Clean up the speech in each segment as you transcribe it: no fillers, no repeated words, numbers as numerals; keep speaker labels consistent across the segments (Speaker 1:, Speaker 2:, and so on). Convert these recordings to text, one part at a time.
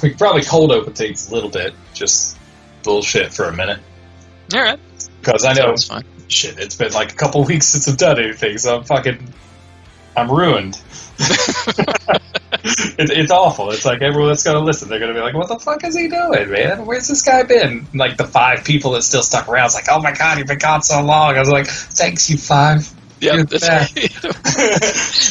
Speaker 1: We could probably cold open things a little bit. Just bullshit for a minute.
Speaker 2: All right.
Speaker 1: Because I know,
Speaker 2: fine.
Speaker 1: Shit, it's been like a couple weeks since I've done anything, so I'm ruined. It's awful. It's like everyone that's going to listen, they're going to be like, what the fuck is he doing, man? Where's this guy been? And like the 5 people that still stuck around, it's like, oh my god, you've been gone so long. I was like, thanks, you 5.
Speaker 2: Yeah, that's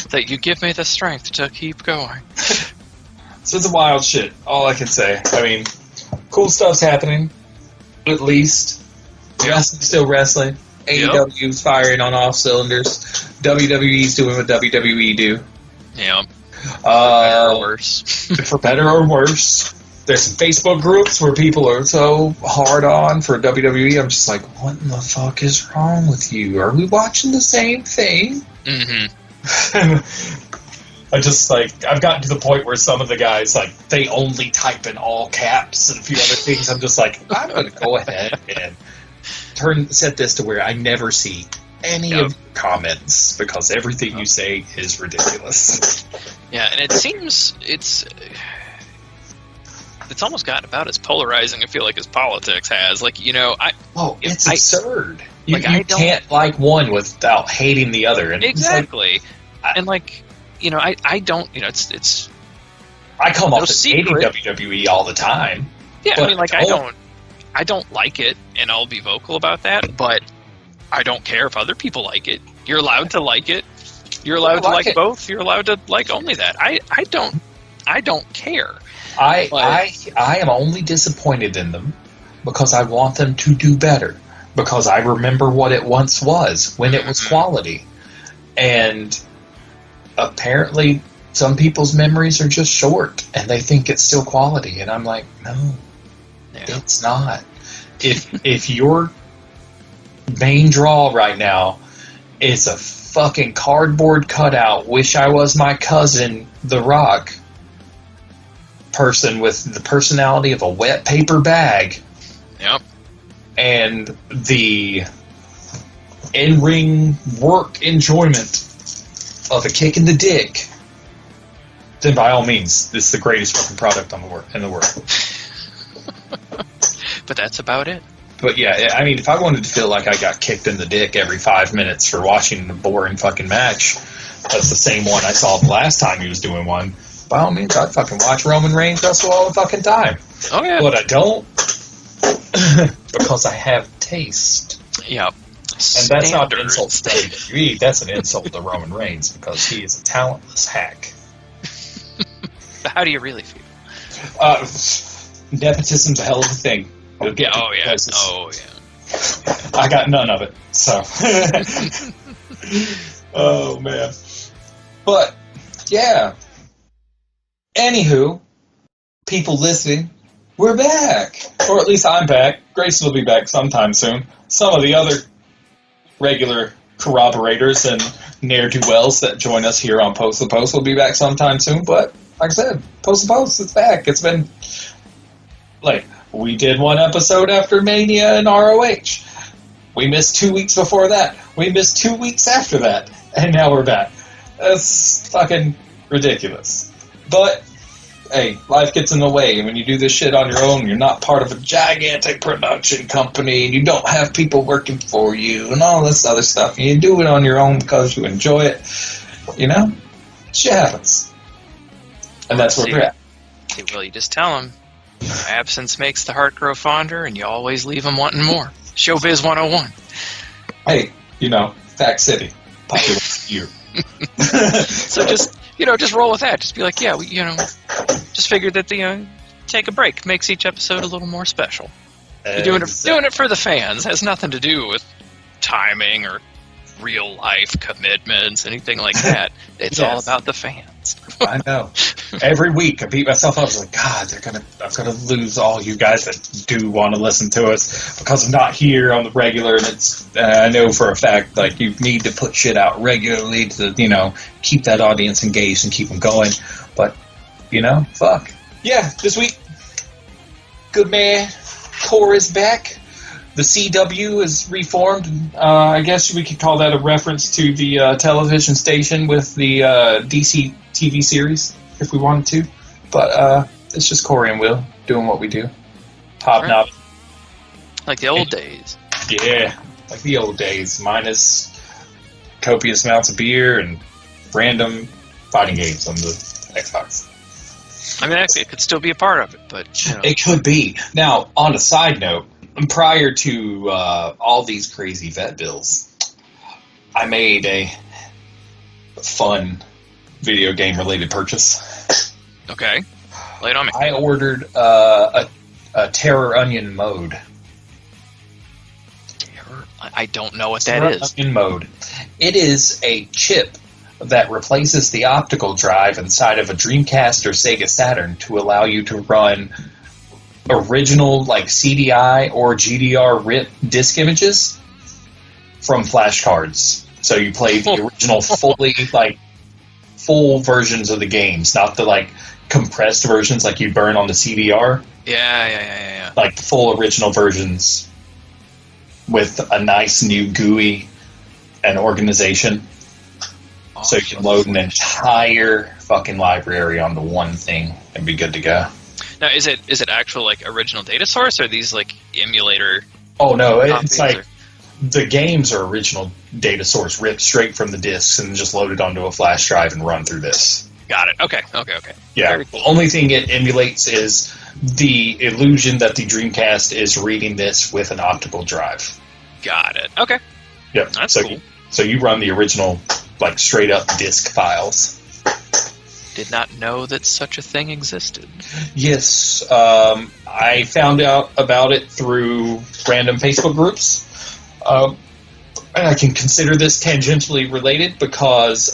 Speaker 2: that you give me the strength to keep going.
Speaker 1: So it's a wild shit, all I can say. I mean, cool stuff's happening, at least. Wrestling's still wrestling. AEW's firing on all cylinders. WWE's doing what WWE do.
Speaker 2: Yeah.
Speaker 1: For better or worse. For better or worse. There's some Facebook groups where people are so hard on for WWE. I'm just like, what in the fuck is wrong with you? Are we watching the same thing? Mm-hmm. I've gotten to the point where some of the guys, like, they only type in all caps and a few other things. I'm just like, I'm going to go ahead and set this to where I never see any of your comments because everything you say is ridiculous.
Speaker 2: Yeah, and it seems it's almost gotten about as polarizing, I feel like, as politics has. Like,
Speaker 1: it's absurd. You can't like one without hating the other. And
Speaker 2: exactly. I don't, it's...
Speaker 1: I come off as hating WWE all the time.
Speaker 2: Yeah, I don't like it, and I'll be vocal about that, but I don't care if other people like it. You're allowed to like it. You're allowed to like both. You're allowed to like only that. I don't care.
Speaker 1: I am only disappointed in them because I want them to do better. Because I remember what it once was when it was quality. And apparently some people's memories are just short and they think it's still quality. And I'm like, no, it's not. If your main draw right now is a fucking cardboard cutout, wish I was my cousin, The Rock person with the personality of a wet paper bag.
Speaker 2: Yep. And
Speaker 1: the in-ring work enjoyment of a kick in the dick, then by all means, this is the greatest fucking product in the world.
Speaker 2: But that's about it.
Speaker 1: But yeah, I mean, if I wanted to feel like I got kicked in the dick every 5 minutes for watching a boring fucking match, that's the same one I saw the last time he was doing one, by all means, I'd fucking watch Roman Reigns wrestle all the fucking time.
Speaker 2: Oh, yeah.
Speaker 1: But I don't, because I have taste.
Speaker 2: Yep.
Speaker 1: And that's not an insult to WWE, that's an insult to Roman Reigns, because he is a talentless hack.
Speaker 2: How do you really feel?
Speaker 1: Nepotism's a hell of a thing.
Speaker 2: Oh, yeah.
Speaker 1: I got none of it, so. Oh, man. But, yeah. Anywho, people listening, we're back. Or at least I'm back. Grayson will be back sometime soon. Some of the other regular corroborators and ne'er-do-wells that join us here on Post the Post will be back sometime soon. But, like I said, Post the Post, it's back. It's been, we did one episode after Mania and ROH. We missed 2 weeks before that. We missed 2 weeks after that. And now we're back. That's fucking ridiculous. But, hey, life gets in the way. When you do this shit on your own, you're not part of a gigantic production company, and you don't have people working for you, and all this other stuff. And you do it on your own because you enjoy it. Shit happens. And that's where we're at.
Speaker 2: Well, you just tell them, absence makes the heart grow fonder, and you always leave them wanting more. Showbiz 101.
Speaker 1: Hey, Fact City. Popular year.
Speaker 2: So just roll with that. Just be like, yeah, just figured that take a break makes each episode a little more special. You're doing it for the fans. It has nothing to do with timing or real life commitments, anything like that. It's all about the fans.
Speaker 1: I know. Every week I beat myself up. I was like, God, I'm gonna lose all you guys that do want to listen to us because I'm not here on the regular. And it's I know for a fact you need to put shit out regularly to keep that audience engaged and keep them going. But fuck yeah, this week, good man, Core is back. The CW is reformed. I guess we could call that a reference to the television station with the DC TV series, if we wanted to. But, It's just Corey and Will doing what we do. Hobnob.
Speaker 2: Like the old days.
Speaker 1: Yeah, like the old days, minus copious amounts of beer and random fighting games on the Xbox.
Speaker 2: I mean, actually, it could still be a part of it, but...
Speaker 1: It could be. Now, on a side note, prior to all these crazy vet bills, I made a fun video game-related purchase.
Speaker 2: Okay. Lay it on me.
Speaker 1: I ordered a Terror Onion mode.
Speaker 2: I don't know what that is.
Speaker 1: Onion mode. It is a chip that replaces the optical drive inside of a Dreamcast or Sega Saturn to allow you to run original like CDI or GDR RIP disc images from flash cards. So you play the original full versions of the games, not the like compressed versions like you burn on the CDR.
Speaker 2: Yeah.
Speaker 1: Like the full original versions with a nice new GUI and organization. So you can load an entire fucking library onto one thing and be good to go.
Speaker 2: Now, is it actual like original data source, or are these like emulator?
Speaker 1: Oh no, it's like the games are original data source ripped straight from the discs and just loaded onto a flash drive and run through this.
Speaker 2: Got it. Okay.
Speaker 1: Yeah.
Speaker 2: Very cool.
Speaker 1: The only thing it emulates is the illusion that the Dreamcast is reading this with an optical drive.
Speaker 2: Got it. Okay.
Speaker 1: Yep.
Speaker 2: That's cool.
Speaker 1: So you run the original, like, straight-up disk files.
Speaker 2: Did not know that such a thing existed.
Speaker 1: Yes. I found out about it through random Facebook groups. And I can consider this tangentially related because,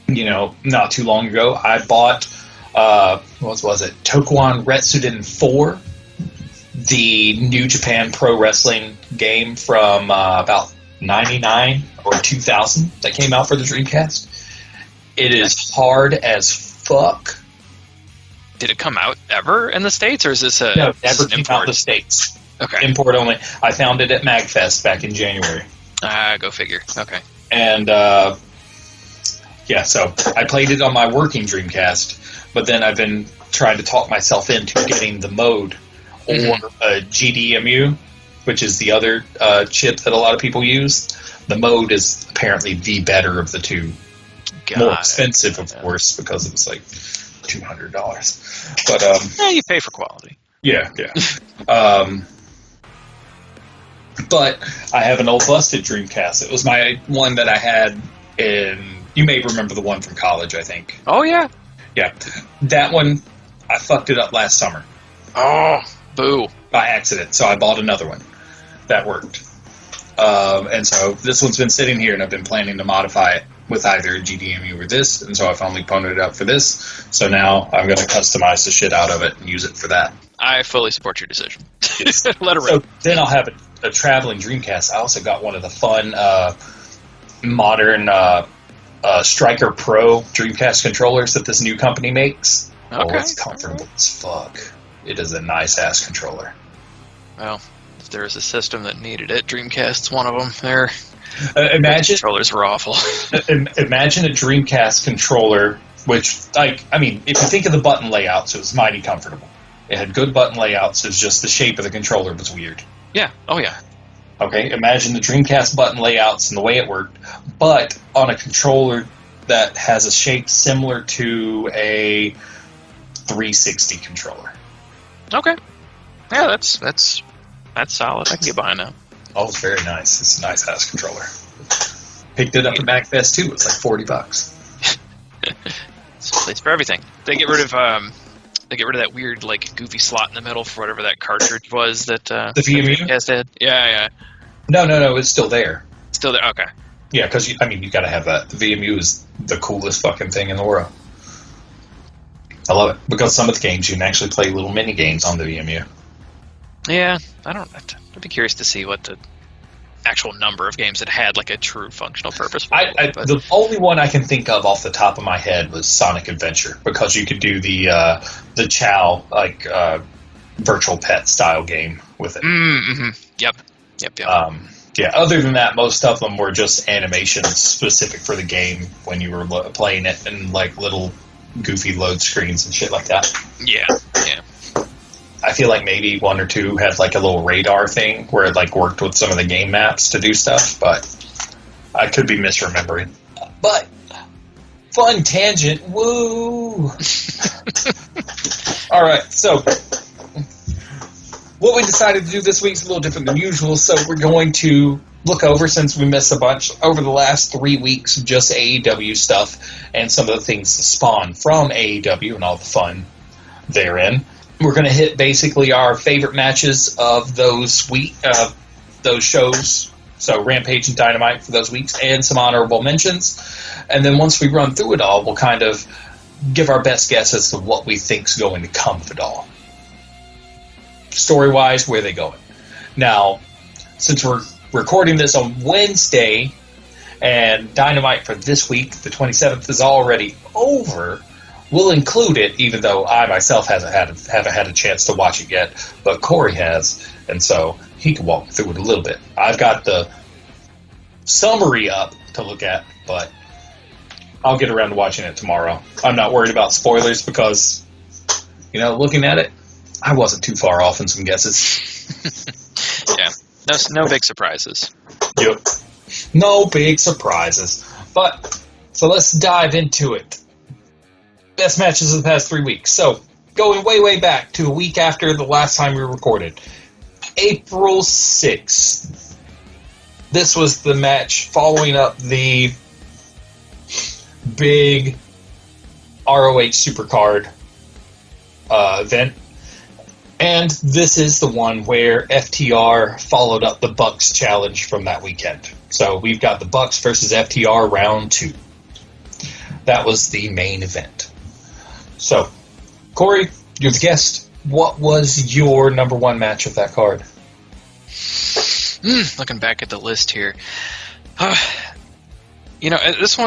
Speaker 1: not too long ago, I bought, what was it? Tokuon Retsuden 4, the New Japan Pro Wrestling game from about 99 or 2000 that came out for the Dreamcast. It is hard as fuck.
Speaker 2: Did it come out ever in the States, or is this a...
Speaker 1: No, never came out in the States.
Speaker 2: Okay.
Speaker 1: Import only. I found it at MagFest back in January.
Speaker 2: Go figure. Okay.
Speaker 1: And, so I played it on my working Dreamcast, but then I've been trying to talk myself into getting the mode or a GDMU, which is the other chip that a lot of people use. The mode is apparently the better of the two. More expensive, of course, because it was like $200. But
Speaker 2: you pay for quality.
Speaker 1: Yeah. But I have an old busted Dreamcast. It was my one that I had in... You may remember the one from college, I think.
Speaker 2: Oh, yeah.
Speaker 1: Yeah. That one, I fucked it up last summer.
Speaker 2: Oh, boo.
Speaker 1: By accident. So I bought another one. That worked. And so this one's been sitting here, and I've been planning to modify it with either a GDMU or this, and so I finally punted it up for this. So now I'm going to customize the shit out of it and use it for that.
Speaker 2: I fully support your decision. Let it rip.
Speaker 1: So then I'll have a traveling Dreamcast. I also got one of the fun modern Striker Pro Dreamcast controllers that this new company makes.
Speaker 2: Okay.
Speaker 1: Oh, it's comfortable as fuck. It is a nice-ass controller.
Speaker 2: Well, if there was a system that needed it, Dreamcast's one of them. Their controllers were awful.
Speaker 1: Imagine a Dreamcast controller, which, if you think of the button layouts, it was mighty comfortable. It had good button layouts, it's just the shape of the controller was weird.
Speaker 2: Yeah, oh yeah.
Speaker 1: Okay, imagine the Dreamcast button layouts and the way it worked, but on a controller that has a shape similar to a 360 controller.
Speaker 2: Okay. Yeah, that's solid. I can get behind that.
Speaker 1: Oh, it's very nice. It's a nice-ass controller. Picked it up at MagFest, too. It's like $40.
Speaker 2: It's a place for everything. They get rid of that weird, like, goofy slot in the middle for whatever that cartridge was that
Speaker 1: the VMU
Speaker 2: had. Yeah.
Speaker 1: No, it's still there.
Speaker 2: Still there. Okay.
Speaker 1: Yeah, because you got to have that. The VMU is the coolest fucking thing in the world. I love it because some of the games you can actually play little mini games on the VMU.
Speaker 2: Yeah, I'd be curious to see what the actual number of games that had like a true functional purpose.
Speaker 1: The only one I can think of off the top of my head was Sonic Adventure because you could do the Chow virtual pet style game with it.
Speaker 2: Mm-hmm. Yep.
Speaker 1: Other than that, most of them were just animations specific for the game when you were playing it in like little goofy load screens and shit like that.
Speaker 2: Yeah.
Speaker 1: I feel like maybe one or two had like a little radar thing where it like worked with some of the game maps to do stuff, but I could be misremembering. But fun tangent, woo! All right, so what we decided to do this week is a little different than usual. So we're going to look over, since we missed a bunch over the last 3 weeks of just AEW stuff and some of the things that spawn from AEW and all the fun therein. We're going to hit basically our favorite matches of those shows. So Rampage and Dynamite for those weeks, and some honorable mentions. And then once we run through it all, we'll kind of give our best guess as to what we think's going to come of it all. Story-wise, where they going. Now, since we're recording this on Wednesday, and Dynamite for this week, the 27th, is already over, we'll include it, even though I myself haven't had a chance to watch it yet, but Corey has, and so he can walk me through it a little bit. I've got the summary up to look at, but I'll get around to watching it tomorrow. I'm not worried about spoilers because, looking at it, I wasn't too far off in some guesses.
Speaker 2: Yeah, no big surprises.
Speaker 1: Yep, no big surprises. But, so let's dive into it. Best matches of the past 3 weeks. So, going way, way back to a week after the last time we recorded. April 6th. This was the match following up the big ROH Supercard event. And this is the one where FTR followed up the Bucks challenge from that weekend. So we've got the Bucks versus FTR round 2. That was the main event. So, Corey, you're the guest. What was your number one match of that card?
Speaker 2: Looking back at the list here. This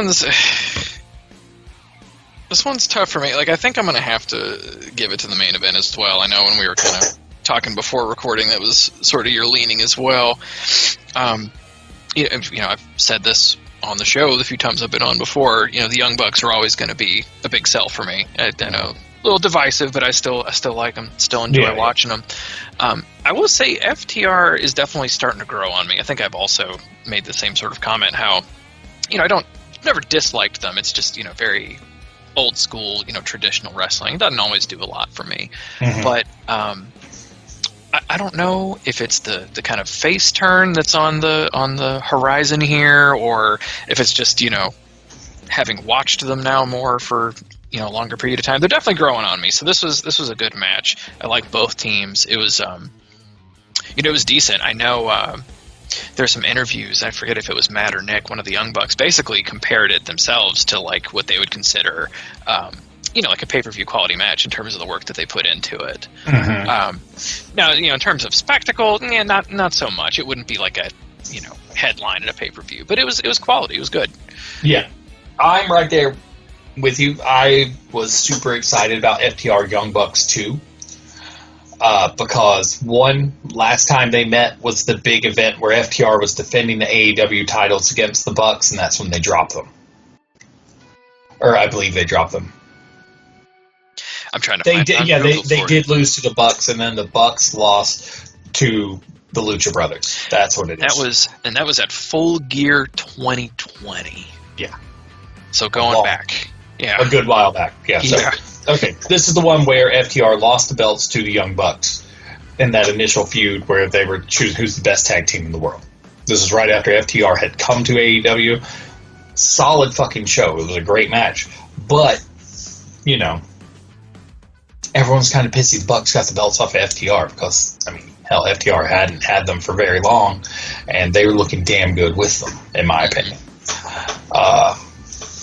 Speaker 2: one's tough for me. Like, I think I'm going to have to give it to the main event as well. I know when we were kind of talking before recording, that was sort of your leaning as well. I've said this on the show the few times I've been on before. The Young Bucks are always going to be a big sell for me. I know, a little divisive, but I still like them. Still enjoy watching them. I will say FTR is definitely starting to grow on me. I think I've also made the same sort of comment. How I've never disliked them. It's just very old school, traditional wrestling. It doesn't always do a lot for me. Mm-hmm. But I don't know if it's the kind of face turn that's on the horizon here, or if it's just having watched them now more for a longer period of time. They're definitely growing on me. So this was a good match. I like both teams. It was it was decent. I know there's some interviews. I forget if it was Matt or Nick, one of the Young Bucks, basically compared it themselves to like what they would consider like a pay-per-view quality match in terms of the work that they put into it. Mm-hmm. Now, in terms of spectacle, not so much. It wouldn't be like a, headline at a pay-per-view, but it was quality. It was good. Yeah,
Speaker 1: I'm right there with you. I was super excited about FTR Young Bucks too, because last time they met was the big event where FTR was defending the AEW titles against the Bucks, and that's when they dropped them. Or I believe they dropped them.
Speaker 2: I'm trying to find
Speaker 1: they did lose to the Bucks, and then the Bucks lost to the Lucha Brothers. That's what it is.
Speaker 2: That was at Full Gear 2020.
Speaker 1: Yeah.
Speaker 2: So going back. Yeah.
Speaker 1: A good while back. Yeah. So, okay. This is the one where FTR lost the belts to the Young Bucks in that initial feud where they were choosing who's the best tag team in the world. This is right after FTR had come to AEW. Solid fucking show. It was a great match. But, everyone's kind of pissy the Bucks got the belts off of FTR because, hell, FTR hadn't had them for very long, and they were looking damn good with them, in my opinion.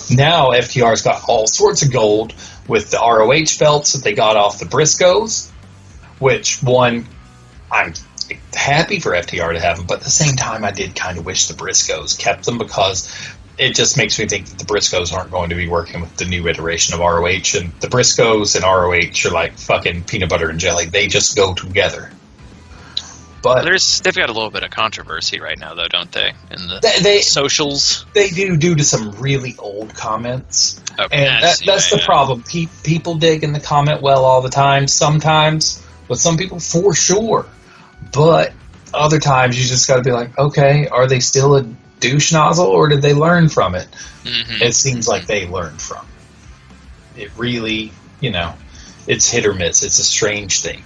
Speaker 1: Now FTR's got all sorts of gold with the ROH belts that they got off the Briscoes, which I'm happy for FTR to have them, but at the same time I did kind of wish the Briscoes kept them because it just makes me think that the Briscoes aren't going to be working with the new iteration of ROH, and the Briscoes and ROH are like fucking peanut butter and jelly. They just go together. But
Speaker 2: they've got a little bit of controversy right now, though, don't they? In the socials,
Speaker 1: they do due to some really old comments,
Speaker 2: okay,
Speaker 1: and that's the problem. People dig in the comment well all the time. Sometimes, with some people, for sure, but other times you just got to be like, okay, are they still a douche nozzle, or did they learn from it?
Speaker 2: Mm-hmm.
Speaker 1: It seems like they learned from it. It really, it's hit or miss. It's a strange thing.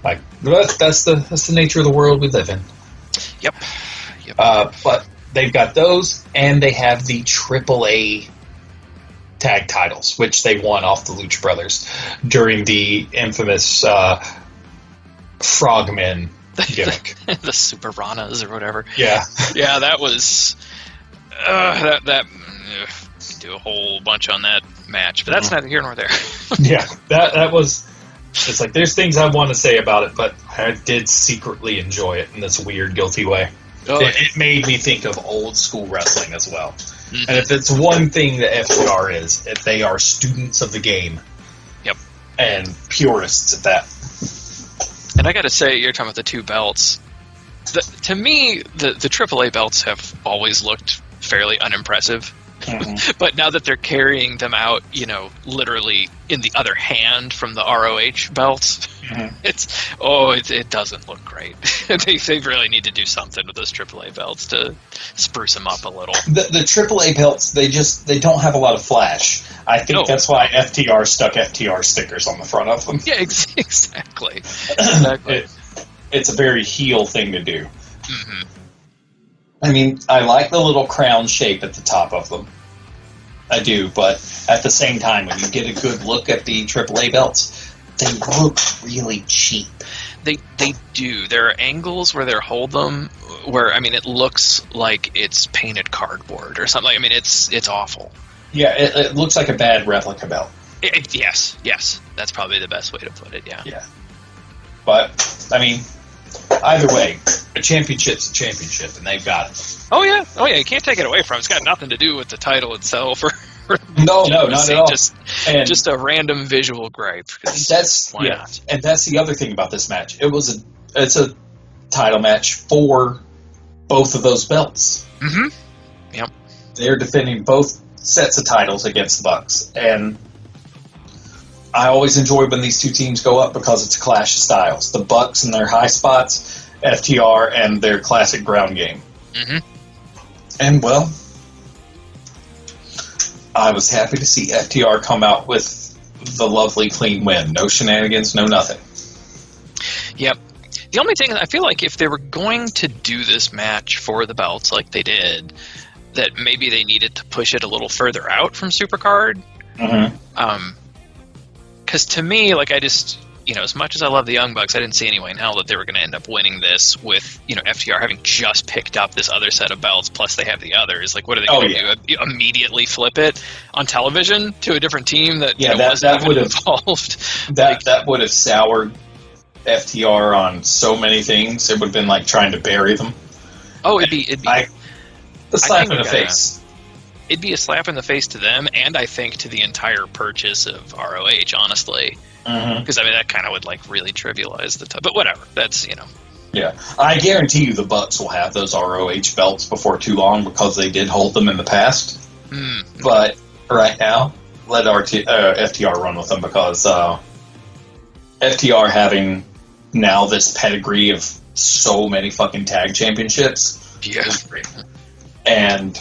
Speaker 1: Like that's the nature of the world we live in.
Speaker 2: Yep.
Speaker 1: But they've got those, and they have the AAA tag titles, which they won off the Lucha Brothers during the infamous Frogmen gimmick.
Speaker 2: The Super Ranas or whatever.
Speaker 1: Yeah.
Speaker 2: Yeah, that was that do a whole bunch on that match, but that's neither here nor there.
Speaker 1: Yeah, that was. It's like there's things I want to say about it, but I did secretly enjoy it in this weird, guilty way.
Speaker 2: Oh,
Speaker 1: it made me think of old school wrestling as well. Mm-hmm. And if it's one thing that FTR is, if they are students of the game.
Speaker 2: Yep.
Speaker 1: And purists at that.
Speaker 2: And I got to say, you're talking about the two belts. To me, the AAA belts have always looked fairly unimpressive. Mm-hmm. But now that they're carrying them out, literally in the other hand from the ROH belts, mm-hmm. it doesn't look great. They really need to do something with those AAA belts to spruce them up a little.
Speaker 1: The AAA belts, they don't have a lot of flash. I think that's why FTR stuck FTR stickers on the front of them.
Speaker 2: Yeah, exactly.
Speaker 1: It's a very heel thing to do.
Speaker 2: Mm-hmm.
Speaker 1: I mean, I like the little crown shape at the top of them. I do, but at the same time, when you get a good look at the AAA belts, they look really cheap.
Speaker 2: They do. There are angles where they hold them where, it looks like it's painted cardboard or something. It's awful.
Speaker 1: Yeah, it looks like a bad replica belt.
Speaker 2: Yes. That's probably the best way to put it, yeah.
Speaker 1: Yeah. But, either way, a championship's a championship, and they've got it.
Speaker 2: Oh yeah, you can't take it away from it. It's got nothing to do with the title itself.
Speaker 1: No, not at all.
Speaker 2: Just a random visual gripe.
Speaker 1: Why not? And that's the other thing about this match. It's a title match for both of those belts.
Speaker 2: Mm-hmm. Yep.
Speaker 1: They're defending both sets of titles against the Bucks, and I always enjoy when these two teams go up because it's a clash of styles. The Bucks and their high spots, FTR and their classic ground game.
Speaker 2: Mm-hmm.
Speaker 1: And, well, I was happy to see FTR come out with the lovely clean win. No shenanigans, no nothing.
Speaker 2: Yep. The only thing, I feel like if they were going to do this match for the belts like they did, that maybe they needed to push it a little further out from Supercard.
Speaker 1: Mm-hmm.
Speaker 2: Because to me, as much as I love the Young Bucks, I didn't see any way in hell that they were going to end up winning this with, FTR having just picked up this other set of belts, plus they have the others. Like, what are they going to do? Immediately flip it on television to a different team that wasn't even involved?
Speaker 1: That would have soured FTR on so many things. It would have been like trying to bury them.
Speaker 2: Oh, it'd be
Speaker 1: the slap in the face.
Speaker 2: It'd be a slap in the face to them, and I think to the entire purchase of ROH, honestly. Because, that kind of would, really trivialize the but whatever. That's,
Speaker 1: Yeah. I guarantee you the Bucks will have those ROH belts before too long because they did hold them in the past. But right now, let FTR run with them because FTR having now this pedigree of so many fucking tag championships.
Speaker 2: Yeah.
Speaker 1: And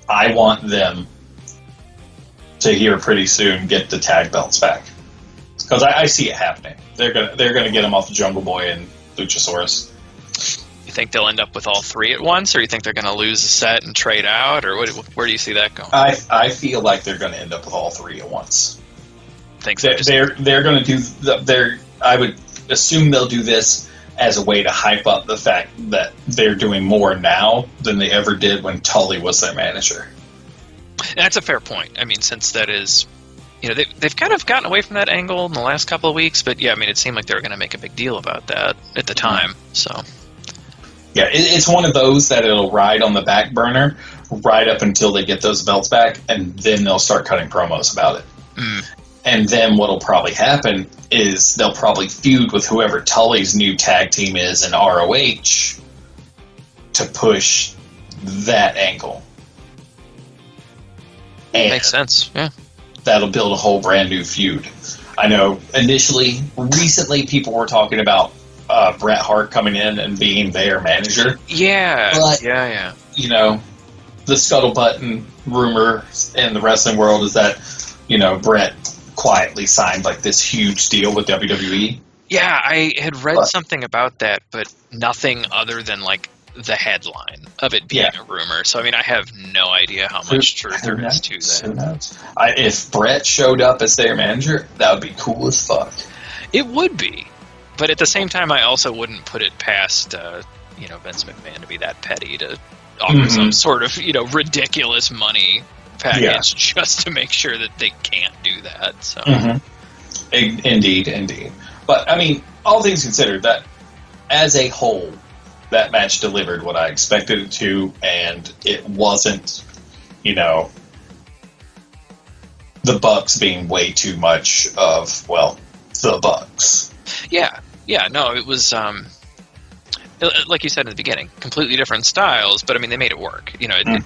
Speaker 1: I want them to here pretty soon get the tag belts back because I see it happening. They're gonna get them off the Jungle Boy and Luchasaurus.
Speaker 2: You think they'll end up with all three at once, or you think they're going to lose a set and trade out, or where do you see that going?
Speaker 1: I feel like they're going to end up with all three at once.
Speaker 2: Think so?
Speaker 1: They're going to do I would assume they'll do this as a way to hype up the fact that they're doing more now than they ever did when Tully was their manager.
Speaker 2: That's a fair point. Since that is, they've kind of gotten away from that angle in the last couple of weeks, but yeah, it seemed like they were going to make a big deal about that at the time. So,
Speaker 1: yeah, it's one of those that it'll ride on the back burner right up until they get those belts back, and then they'll start cutting promos about it. And then what'll probably happen is they'll probably feud with whoever Tully's new tag team is in ROH to push that angle. And
Speaker 2: makes sense. Yeah.
Speaker 1: that'll build a whole brand new feud. I know recently people were talking about Bret Hart coming in and being their manager.
Speaker 2: Yeah.
Speaker 1: But,
Speaker 2: yeah.
Speaker 1: you know, the scuttlebutt and rumor in the wrestling world is that, you know, Bret quietly signed like this huge deal with WWE.
Speaker 2: Yeah, I had read something about that, but nothing other than like the headline of it being a rumor. So, I mean, I have no idea how much truth there is to that.
Speaker 1: Who knows? If Bret showed up as their manager, that would be cool as fuck.
Speaker 2: It would be. But at the same time, I also wouldn't put it past, Vince McMahon to be that petty to offer some sort of, ridiculous money package just to make sure that they can't do that. So,
Speaker 1: Indeed. But, I mean, all things considered, that as a whole, that match delivered what I expected it to, and it wasn't, the Bucks being way too much of, the Bucks.
Speaker 2: Yeah, no, it was, like you said in the beginning, completely different styles, but I mean, they made it work. It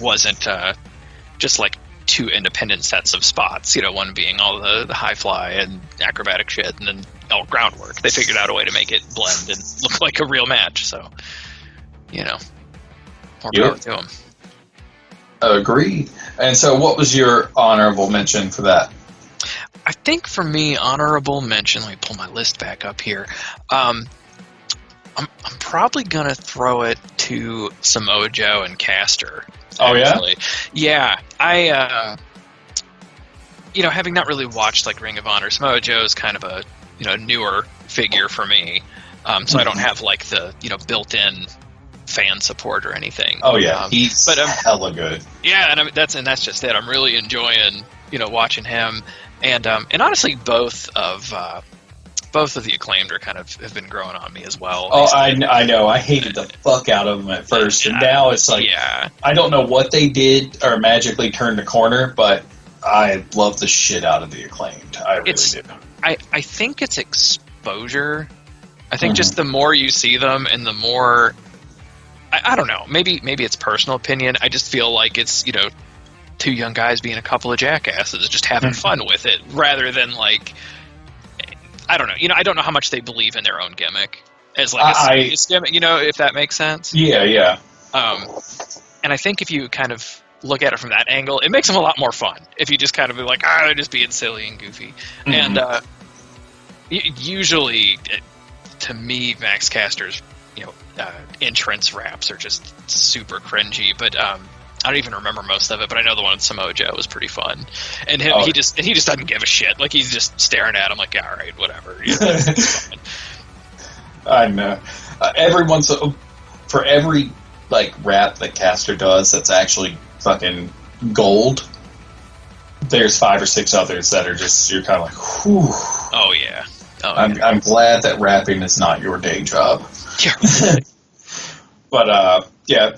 Speaker 2: wasn't just like two independent sets of spots, one being all the high fly and acrobatic shit, and then all groundwork. They figured out a way to make it blend and look like a real match, so, more power to them.
Speaker 1: Agreed. And so what was your honorable mention for that?
Speaker 2: I think for me, honorable mention, let me pull my list back up here. I'm probably going to throw it to Samoa Joe and Caster. Actually. Oh, yeah? Yeah. I, having not really watched, like, Ring of Honor, Samoa Joe is kind of a, newer figure for me. So I don't have, like, the, built-in fan support or anything.
Speaker 1: Oh, yeah. He's hella good.
Speaker 2: Yeah, and that's just it. I'm really enjoying, watching him. And honestly, both of the Acclaimed are kind of have been growing on me as well.
Speaker 1: Oh, I know. I hated the fuck out of them at first, and now it's like I don't know what they did or magically turned the corner, but I love the shit out of the Acclaimed. I really do.
Speaker 2: I think it's exposure. I think just the more you see them, and the more I don't know. Maybe it's personal opinion. I just feel like it's two young guys being a couple of jackasses, just having fun with it, rather than like. I don't know. I don't know how much they believe in their own gimmick as like a serious gimmick, if that makes sense.
Speaker 1: Yeah.
Speaker 2: And I think if you kind of look at it from that angle, it makes them a lot more fun. If you just kind of be like, they're just being silly and goofy. And usually, to me, Max Caster's, entrance raps are just super cringy. But I don't even remember most of it, but I know the one with Samoa Joe was pretty fun. And him, he just doesn't give a shit. Like, he's just staring at him like, all right, whatever.
Speaker 1: I know. For every like rap that Caster does that's actually fucking gold, there's 5 or 6 others that are just, you're kind of like, whew.
Speaker 2: Oh, yeah.
Speaker 1: I'm glad that rapping is not your day job.
Speaker 2: Yeah.
Speaker 1: But,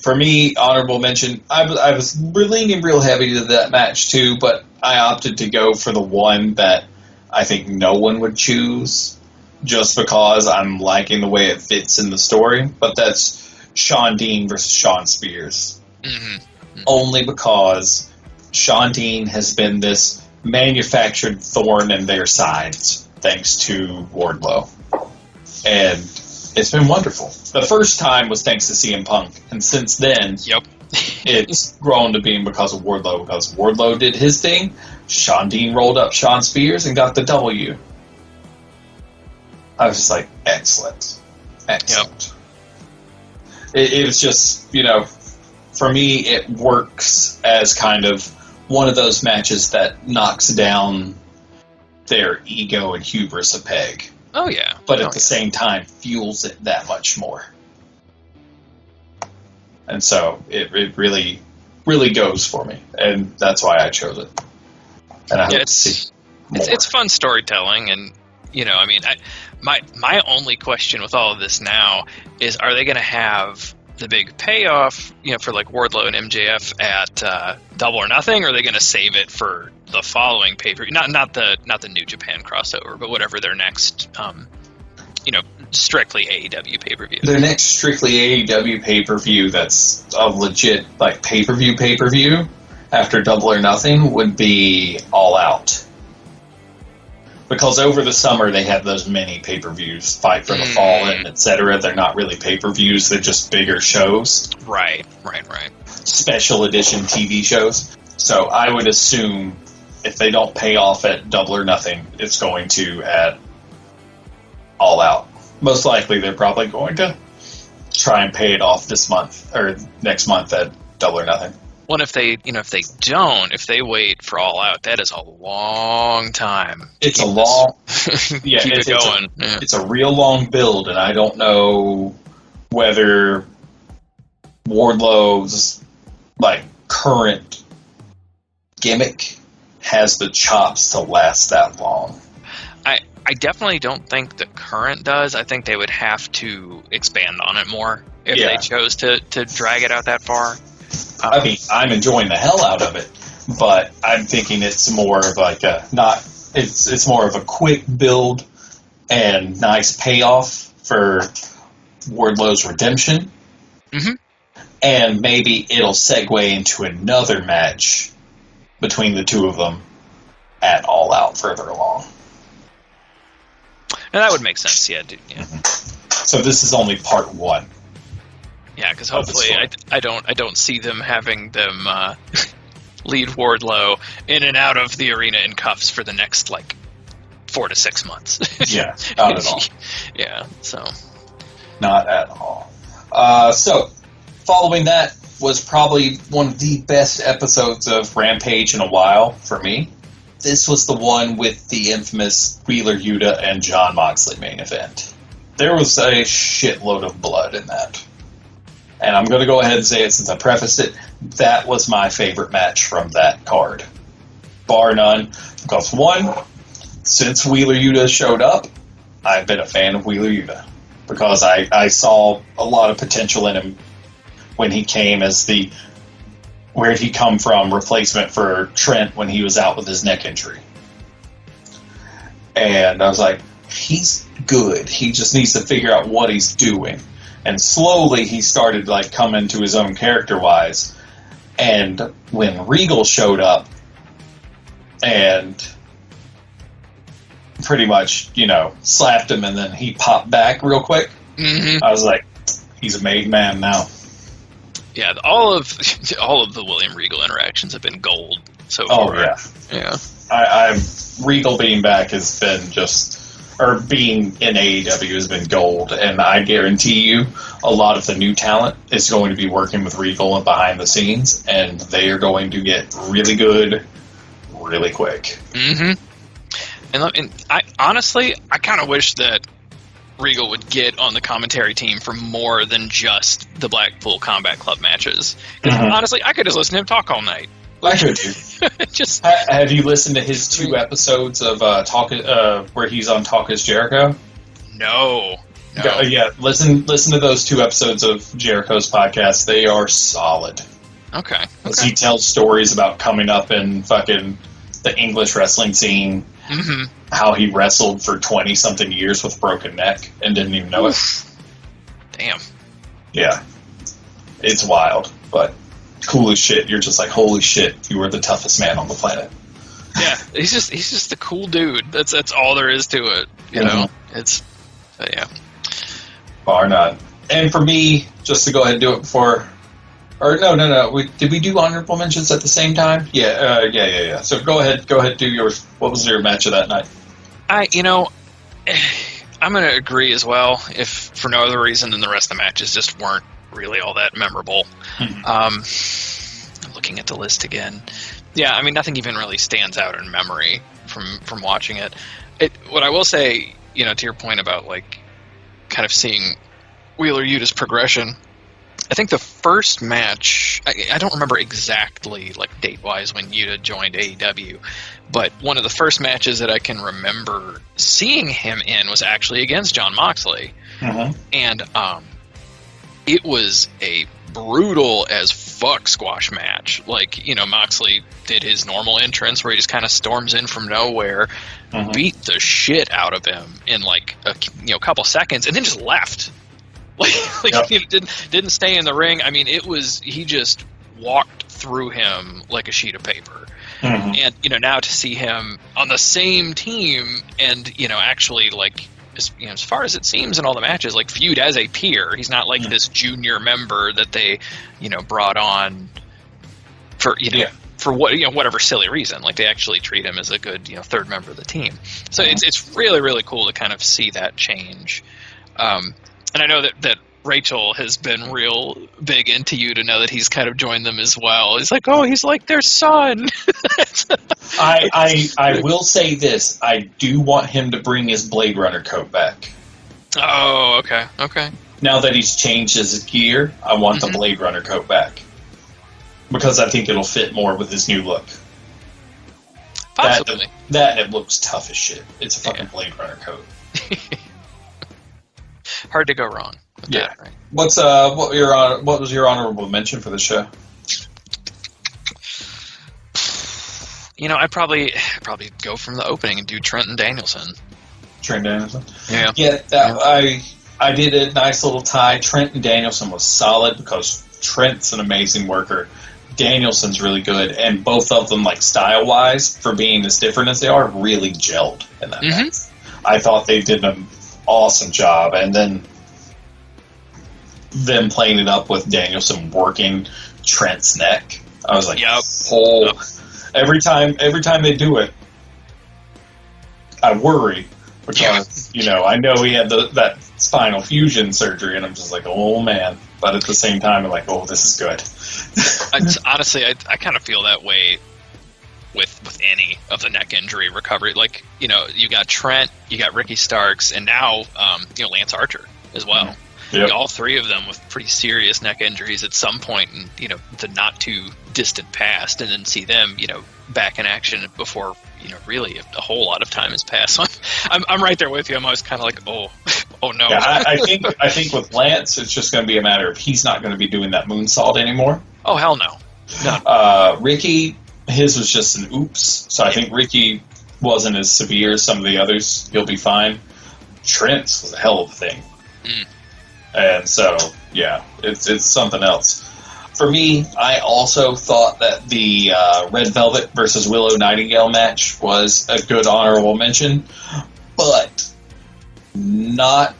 Speaker 1: for me, honorable mention, I was leaning real heavy to that match, too, but I opted to go for the one that I think no one would choose, just because I'm liking the way it fits in the story, but that's Shawn Dean versus Shawn Spears. Only because Shawn Dean has been this manufactured thorn in their sides, thanks to Wardlow. And it's been wonderful. The first time was thanks to CM Punk, and since then, it's grown to being because of Wardlow. Because Wardlow did his thing, Shawn Dean rolled up Shawn Spears and got the W. I was just like, excellent. Yep. It was just, for me, it works as kind of one of those matches that knocks down their ego and hubris a peg.
Speaker 2: Oh, yeah.
Speaker 1: But at the same time, fuels it that much more. And so it really, really goes for me. And that's why I chose it. And I hope to see more.
Speaker 2: It's fun storytelling. And, my only question with all of this now is, are they going to have the big payoff, for like Wardlow and MJF at Double or Nothing, or are they going to save it for the following pay-per-view? Not the New Japan crossover, but whatever their next, strictly AEW pay-per-view.
Speaker 1: Their next strictly AEW pay-per-view that's a legit like pay-per-view after Double or Nothing would be All Out. Because over the summer they had those mini pay-per-views, Fight for the Fallen, etc. They're not really pay-per-views, they're just bigger shows.
Speaker 2: Right.
Speaker 1: Special edition TV shows. So I would assume if they don't pay off at Double or Nothing, it's going to at All Out. Most likely they're probably going to try and pay it off this month or next month at Double or Nothing.
Speaker 2: Well, if they wait for All Out, that is a long time.
Speaker 1: It's a long,
Speaker 2: keep it going.
Speaker 1: It's a real long build, and I don't know whether Wardlow's like current gimmick has the chops to last that long.
Speaker 2: I definitely don't think the current does. I think they would have to expand on it more if they chose to drag it out that far.
Speaker 1: I mean, I'm enjoying the hell out of it, but I'm thinking it's more of like it's more of a quick build and nice payoff for Wardlow's redemption.
Speaker 2: Mm-hmm.
Speaker 1: And maybe it'll segue into another match between the two of them at All Out further along.
Speaker 2: And that would make sense, yeah, dude. Yeah.
Speaker 1: Mm-hmm. So this is only part one.
Speaker 2: Yeah, because hopefully I don't see them having them lead Wardlow in and out of the arena in cuffs for the next 4 to 6 months.
Speaker 1: Yeah, not at all.
Speaker 2: Yeah, so
Speaker 1: not at all. So following that was probably one of the best episodes of Rampage in a while for me. This was the one with the infamous Wheeler Yuta and Jon Moxley main event. There was a shitload of blood in that. And I'm going to go ahead and say it since I prefaced it. That was my favorite match from that card. Bar none. Because one, since Wheeler Yuta showed up, I've been a fan of Wheeler Yuta. Because I saw a lot of potential in him when he came as the where'd he come from replacement for Trent when he was out with his neck injury. And I was like, he's good. He just needs to figure out what he's doing. And slowly he started coming to his own character-wise. And when Regal showed up and pretty much, slapped him and then he popped back real quick, I was like, he's a made man now.
Speaker 2: Yeah, all of the William Regal interactions have been gold so far.
Speaker 1: Oh, yeah. Regal being back has been being in AEW has been gold, and I guarantee you a lot of the new talent is going to be working with Regal and behind the scenes, and they are going to get really good really quick.
Speaker 2: Mm-hmm. And I honestly, I kind of wish that Regal would get on the commentary team for more than just the Blackpool Combat Club matches. Because honestly, I could just listen to him talk all night.
Speaker 1: I could too. Have you listened to his 2 episodes of where he's on Talk Is Jericho?
Speaker 2: No.
Speaker 1: Yeah, listen to those 2 episodes of Jericho's podcast. They are solid.
Speaker 2: Okay.
Speaker 1: He tells stories about coming up in fucking the English wrestling scene.
Speaker 2: Mm-hmm.
Speaker 1: How he wrestled for 20-something years with a broken neck and didn't even know it.
Speaker 2: Damn.
Speaker 1: Yeah. It's wild, but cool as shit. You're just like, holy shit, you were the toughest man on the planet.
Speaker 2: Yeah, he's just a cool dude. That's all there is to it. You know? It's, yeah.
Speaker 1: Bar none. And for me, just to go ahead and do it before... Or no. Did we do honorable mentions at the same time? Yeah. So go ahead, do yours. What was your match of that night?
Speaker 2: I'm going to agree as well, if for no other reason than the rest of the matches just weren't really all that memorable. Mm-hmm. Looking at the list again. Yeah, I mean, nothing even really stands out in memory from watching it. What I will say, to your point about, kind of seeing Wheeler Yuta's progression, I think the first match, I don't remember exactly, date-wise when Yuta joined AEW, but one of the first matches that I can remember seeing him in was actually against Jon Moxley.
Speaker 1: Mm-hmm.
Speaker 2: And it was a brutal as fuck squash match. Like, Moxley did his normal entrance where he just kind of storms in from nowhere, beat the shit out of him in like a couple seconds, and then just left. He didn't stay in the ring. I mean, he just walked through him like a sheet of paper. And now to see him on the same team and actually like as far as it seems in all the matches, like viewed as a peer. He's not like this junior member that they brought on for for whatever silly reason. Like, they actually treat him as a good third member of the team. So it's really, really cool to kind of see that change. And I know that Rachel has been real big into you to know that he's kind of joined them as well. He's like, oh, he's like their son.
Speaker 1: I will say this. I do want him to bring his Blade Runner coat back.
Speaker 2: Oh, okay.
Speaker 1: Now that he's changed his gear, I want the Blade Runner coat back. Because I think it'll fit more with his new look.
Speaker 2: Possibly.
Speaker 1: That it looks tough as shit. It's a fucking Blade Runner coat.
Speaker 2: Hard to go wrong with that, right?
Speaker 1: What was your honorable mention for the show?
Speaker 2: I'd probably go from the opening and do Trent and Danielson.
Speaker 1: Trent Danielson?
Speaker 2: Yeah.
Speaker 1: Yeah, I did a nice little tie. Trent and Danielson was solid because Trent's an amazing worker. Danielson's really good, and both of them, like, style-wise, for being as different as they are, really gelled in that match. I thought they did an awesome job, and then them playing it up with Danielson working Trent's neck. I was like, every time they do it, I worry because I know he had that spinal fusion surgery, and I'm just like, oh man. But at the same time, I'm like, oh, this is good.
Speaker 2: Honestly, I kind of feel that way with any of the neck injury recovery. Like, you got Trent, you got Ricky Starks, and now Lance Archer as well. Yep. All three of them with pretty serious neck injuries at some point in the not too distant past, and then see them back in action before really a whole lot of time has passed. So I'm right there with you. I'm always kind of like, oh no.
Speaker 1: Yeah, I think with Lance, it's just going to be a matter of he's not going to be doing that moonsault anymore.
Speaker 2: Oh hell no.
Speaker 1: Ricky, his was just an oops. So I think Ricky wasn't as severe as some of the others. He'll be fine. Trent's was a hell of a thing. And so, yeah, it's something else. For me, I also thought that the Red Velvet versus Willow Nightingale match was a good honorable mention, but not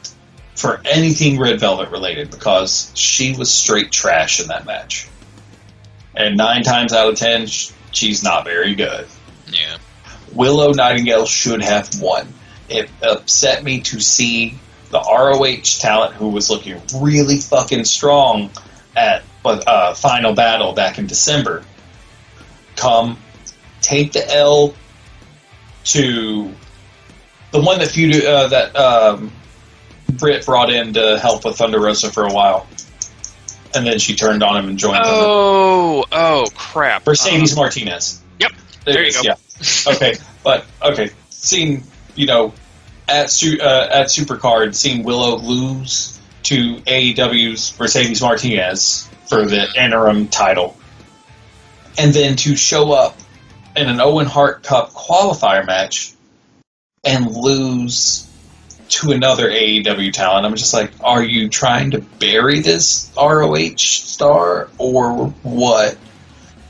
Speaker 1: for anything Red Velvet related, because she was straight trash in that match. And 9 times out of 10, she's not very good.
Speaker 2: Yeah.
Speaker 1: Willow Nightingale should have won. It upset me to see the ROH talent, who was looking really fucking strong at Final Battle back in December, come take the L to the one that Britt brought in to help with Thunder Rosa for a while, and then she turned on him and joined them.
Speaker 2: Oh crap!
Speaker 1: Mercedes Martinez.
Speaker 2: Yep, there you go.
Speaker 1: Yeah. Okay, seeing at Supercard, seeing Willow lose to AEW's Mercedes Martinez for the interim title, and then to show up in an Owen Hart Cup qualifier match and lose to another AEW talent. I'm just like, are you trying to bury this ROH star, or what?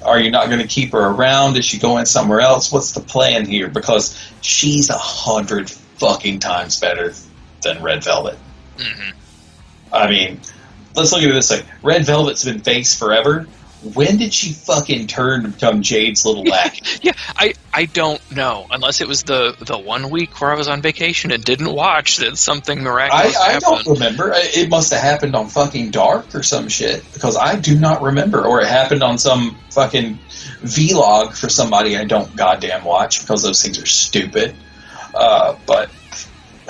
Speaker 1: Are you not going to keep her around? Is she going somewhere else? What's the plan here? Because she's 100 fucking times better than Red Velvet. I mean, let's look at it this way. Red Velvet's been face forever. When did she fucking turn to become Jade's little lackey?
Speaker 2: Yeah, I don't know. Unless it was the 1 week where I was on vacation and didn't watch that something miraculous happened.
Speaker 1: I don't remember. It must have happened on fucking Dark or some shit, because I do not remember. Or it happened on some fucking vlog for somebody I don't goddamn watch, because those things are stupid. But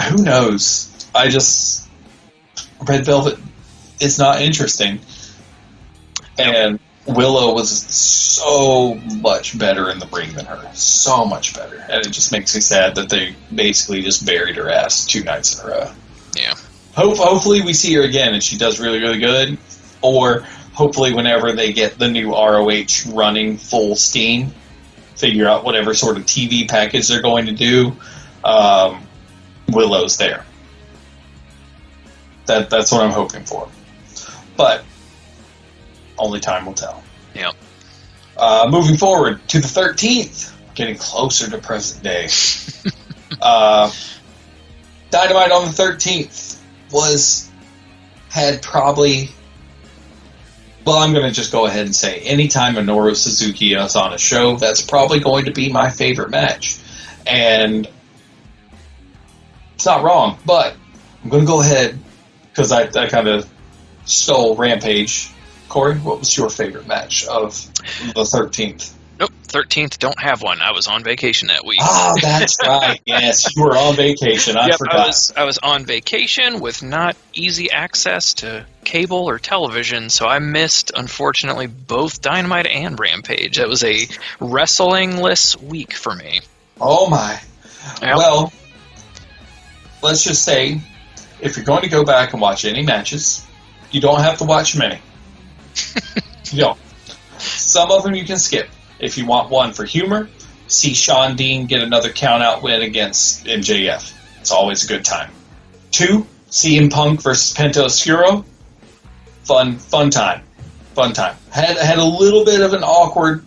Speaker 1: who knows? Red Velvet is not interesting. And Willow was so much better in the ring than her. So much better. And it just makes me sad that they basically just buried her ass 2 nights in a row.
Speaker 2: Yeah.
Speaker 1: hopefully we see her again and she does really, really good. Or hopefully whenever they get the new ROH running full steam, figure out whatever sort of TV package they're going to do, Willow's there. That's what I'm hoping for. But only time will tell.
Speaker 2: Yep.
Speaker 1: Moving forward to the 13th, getting closer to present day. Dynamite on the 13th had probably... Well, I'm going to just go ahead and say, anytime Minoru Suzuki is on a show, that's probably going to be my favorite match. And it's not wrong, but I'm going to go ahead, because I kind of stole Rampage. Corey, what was your favorite match of the 13th?
Speaker 2: Nope, 13th, don't have one. I was on vacation that week.
Speaker 1: Oh, that's right. Yes, you were on vacation. I forgot.
Speaker 2: I was on vacation with not easy access to cable or television, so I missed, unfortunately, both Dynamite and Rampage. It was a wrestling-less week for me.
Speaker 1: Oh, my.
Speaker 2: Yep.
Speaker 1: Well, let's just say, if you're going to go back and watch any matches, you don't have to watch many. You don't. Some of them you can skip. If you want one for humor, see Shawn Dean get another count-out win against MJF. It's always a good time. 2, CM Punk versus Penta Oscuro. Fun time. Had a little bit of an awkward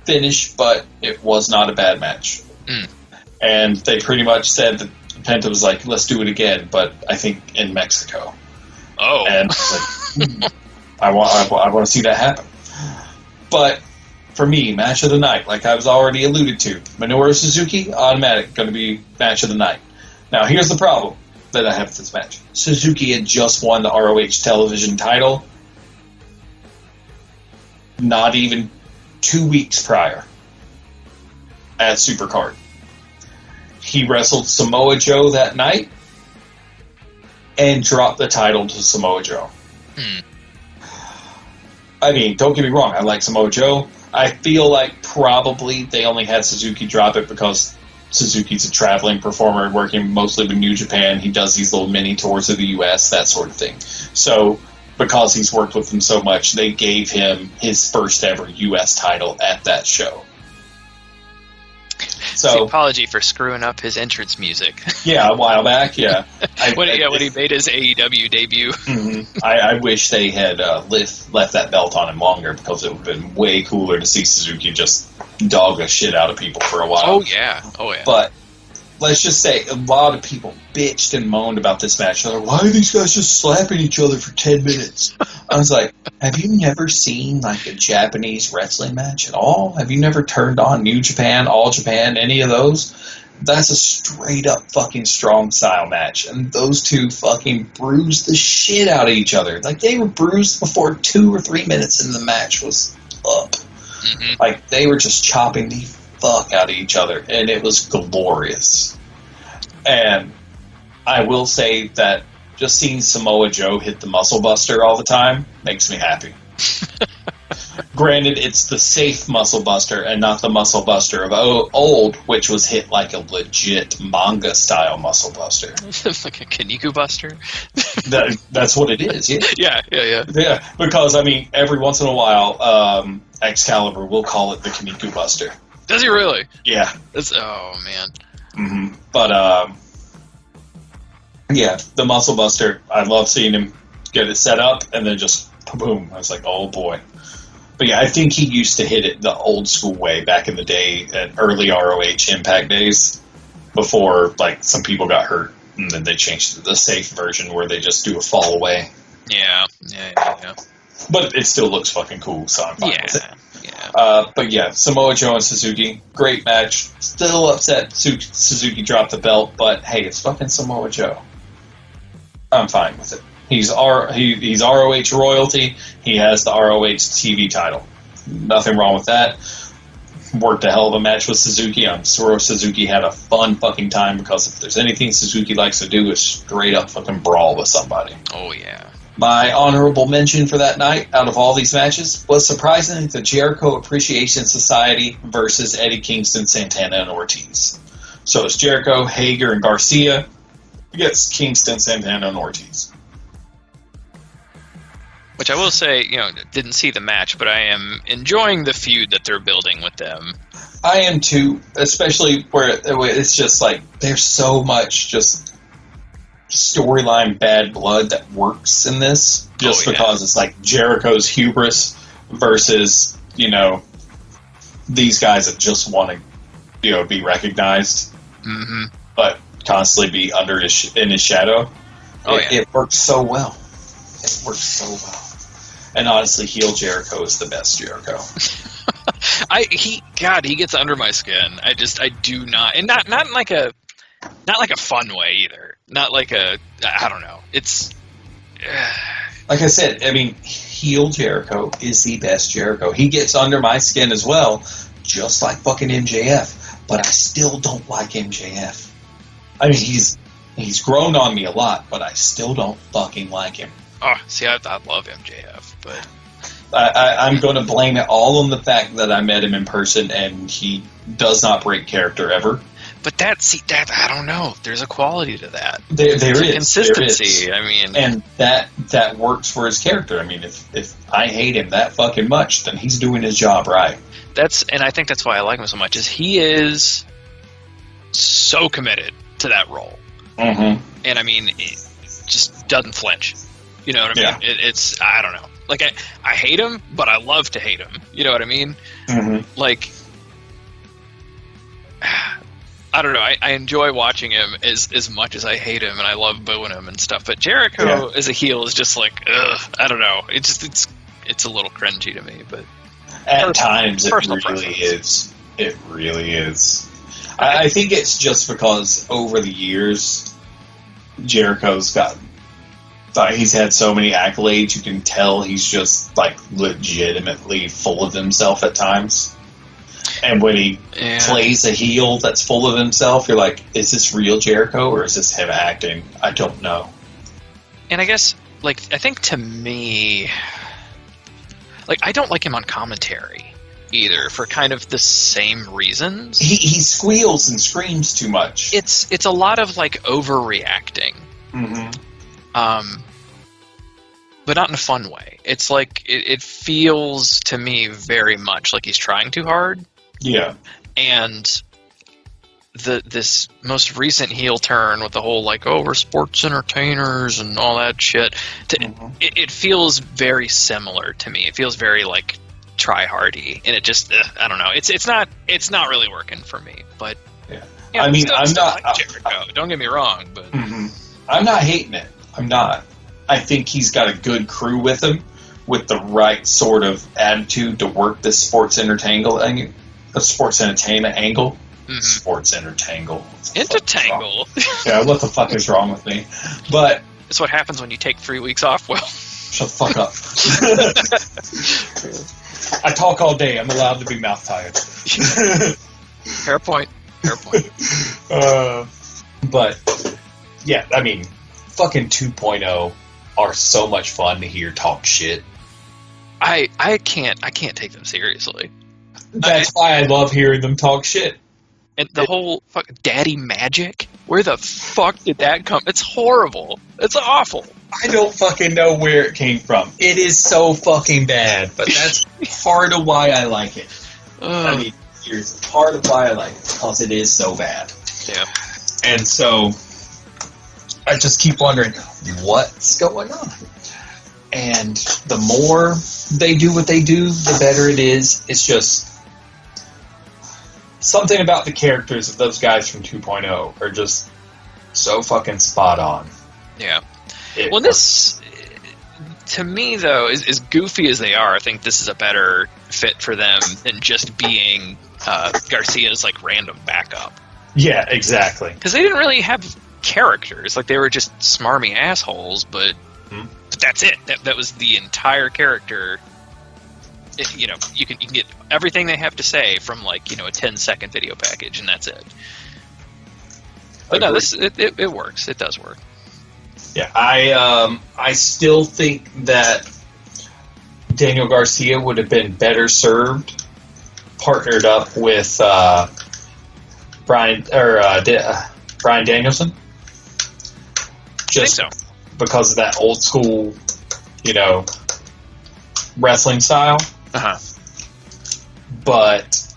Speaker 1: finish, but it was not a bad match. And they pretty much said that Penta was like, let's do it again, but I think in Mexico.
Speaker 2: Oh.
Speaker 1: And like, I want to see that happen. But for me, match of the night, like I was already alluded to, Minoru Suzuki, automatic, going to be match of the night. Now, here's the problem that I have with this match. Suzuki had just won the ROH television title not even 2 weeks prior at Supercard. He wrestled Samoa Joe that night and dropped the title to Samoa Joe. I mean, don't get me wrong, I like Samoa Joe. I feel like probably they only had Suzuki drop it because Suzuki's a traveling performer working mostly with New Japan. He does these little mini tours of the U.S., that sort of thing. So, because he's worked with them so much, they gave him his first ever U.S. title at that show. So,
Speaker 2: apology for screwing up his entrance music.
Speaker 1: Yeah, a while back, yeah.
Speaker 2: when he made his AEW debut.
Speaker 1: Mm-hmm. I wish they had left that belt on him longer, because it would have been way cooler to see Suzuki just dog the shit out of people for a while.
Speaker 2: Oh, yeah.
Speaker 1: But let's just say a lot of people bitched and moaned about this match. They're like, why are these guys just slapping each other for 10 minutes? I was like, have you never seen like a Japanese wrestling match at all? Have you never turned on New Japan, All Japan, any of those? That's a straight up fucking strong style match. And those two fucking bruised the shit out of each other. Like, they were bruised before 2 or 3 minutes in the match was up. Mm-hmm. Like, they were just chopping the fuck out of each other, and it was glorious. And I will say that just seeing Samoa Joe hit the Muscle Buster all the time makes me happy. Granted, it's the safe Muscle Buster and not the Muscle Buster of old, which was hit like a legit manga-style Muscle Buster.
Speaker 2: Like a Kaneko Buster?
Speaker 1: That's what it is, yeah.
Speaker 2: Yeah,
Speaker 1: because, I mean, every once in a while, Excalibur will call it the Kaneko Buster.
Speaker 2: Does he really?
Speaker 1: Yeah.
Speaker 2: Oh, man.
Speaker 1: Mm-hmm. But, yeah, the Muscle Buster, I love seeing him get it set up and then just boom. I was like, oh boy. But yeah, I think he used to hit it the old school way back in the day at early ROH Impact days before like some people got hurt, and then they changed to the safe version where they just do a fall away.
Speaker 2: Yeah.
Speaker 1: But it still looks fucking cool, so I'm fine with it.
Speaker 2: Yeah.
Speaker 1: But yeah, Samoa Joe and Suzuki, great match. Still upset Suzuki dropped the belt, but hey, it's fucking Samoa Joe. I'm fine with it. He's ROH royalty. He has the ROH TV title. Nothing wrong with that. Worked a hell of a match with Suzuki. I'm sure Suzuki had a fun fucking time, because if there's anything Suzuki likes to do is straight up fucking brawl with somebody.
Speaker 2: Oh, yeah.
Speaker 1: My honorable mention for that night, out of all these matches, was surprisingly the Jericho Appreciation Society versus Eddie Kingston, Santana, and Ortiz. So it's Jericho, Hager, and Garcia against Kingston, Santana, and Ortiz.
Speaker 2: Which I will say, didn't see the match, but I am enjoying the feud that they're building with them.
Speaker 1: I am too, especially where it's just like there's so much just storyline bad blood that works in this, just because it's like Jericho's hubris versus these guys that just want to be recognized, but constantly be in his shadow. It works so well. It works so well. And honestly, heel Jericho is the best Jericho.
Speaker 2: He gets under my skin. I do not, and not in like a fun way either. Not like I don't know. It's
Speaker 1: like I said. I mean, heel Jericho is the best Jericho. He gets under my skin as well, just like fucking MJF. But I still don't like MJF. I mean, he's grown on me a lot, but I still don't fucking like him.
Speaker 2: Oh, see, I love MJF, but
Speaker 1: I'm going to blame it all on the fact that I met him in person, and he does not break character ever.
Speaker 2: But that I don't know. There's a quality to that.
Speaker 1: There is
Speaker 2: consistency.
Speaker 1: There is.
Speaker 2: I mean,
Speaker 1: and that works for his character. I mean, if I hate him that fucking much, then he's doing his job right.
Speaker 2: And I think that's why I like him so much. Is he is so committed to that role, and I mean, it just doesn't flinch. You know what I mean? It's I don't know. Like I hate him, but I love to hate him. You know what I mean? Like I don't know. I enjoy watching him as much as I hate him, and I love booing him and stuff. But Jericho as a heel is just like, ugh, I don't know. It's a little cringy to me, but
Speaker 1: at times it really is. It really is. I think it's just because over the years, Jericho's he's had so many accolades, you can tell he's just like legitimately full of himself at times. And when he plays a heel that's full of himself, you're like, is this real Jericho or is this him acting? I don't know.
Speaker 2: And I guess, I think to me, I don't like him on commentary either for kind of the same reasons.
Speaker 1: He squeals and screams too much.
Speaker 2: It's a lot of overreacting. But not in a fun way. It's like it feels to me very much like he's trying too hard.
Speaker 1: Yeah.
Speaker 2: And this most recent heel turn with the whole we're sports entertainers and all that shit. It feels very similar to me. It feels very try hardy, and it just I don't know. It's not really working for me. But
Speaker 1: I mean, I'm not
Speaker 2: like Jericho. Don't get me wrong, but
Speaker 1: I'm not hating it. I'm not. I think he's got a good crew with him, with the right sort of attitude to work this sports entertainment angle. Sports entertangle.
Speaker 2: Intertangle.
Speaker 1: Yeah, what the fuck is wrong with me? But
Speaker 2: it's what happens when you take 3 weeks off. Well,
Speaker 1: shut the fuck up. I talk all day. I'm allowed to be mouth tired.
Speaker 2: Fair point.
Speaker 1: But yeah, I mean, fucking 2.0 are so much fun to hear talk shit.
Speaker 2: I can't take them seriously.
Speaker 1: That's why I love hearing them talk shit.
Speaker 2: And the whole daddy magic, where the fuck did that come? It's horrible. It's awful.
Speaker 1: I don't fucking know where it came from. It is so fucking bad, but that's part of why I like it. I mean, here's part of why I like it, because it is so bad.
Speaker 2: Yeah.
Speaker 1: And so I just keep wondering, what's going on? And the more they do what they do, the better it is. It's just something about the characters of those guys from 2.0 are just so fucking spot on.
Speaker 2: Yeah. Well, this, to me, though, as goofy as they are, I think this is a better fit for them than just being Garcia's random backup.
Speaker 1: Yeah, exactly.
Speaker 2: Because they didn't really have characters. They were just smarmy assholes, but that's it. That was the entire character. You can get everything they have to say from a 10-second video package, and that's it. But no, it works. It does work.
Speaker 1: Yeah, I still think that Daniel Garcia would have been better served partnered up with Brian Danielson. Just
Speaker 2: I think so.
Speaker 1: because of that old school, wrestling style.
Speaker 2: Uh-huh.
Speaker 1: But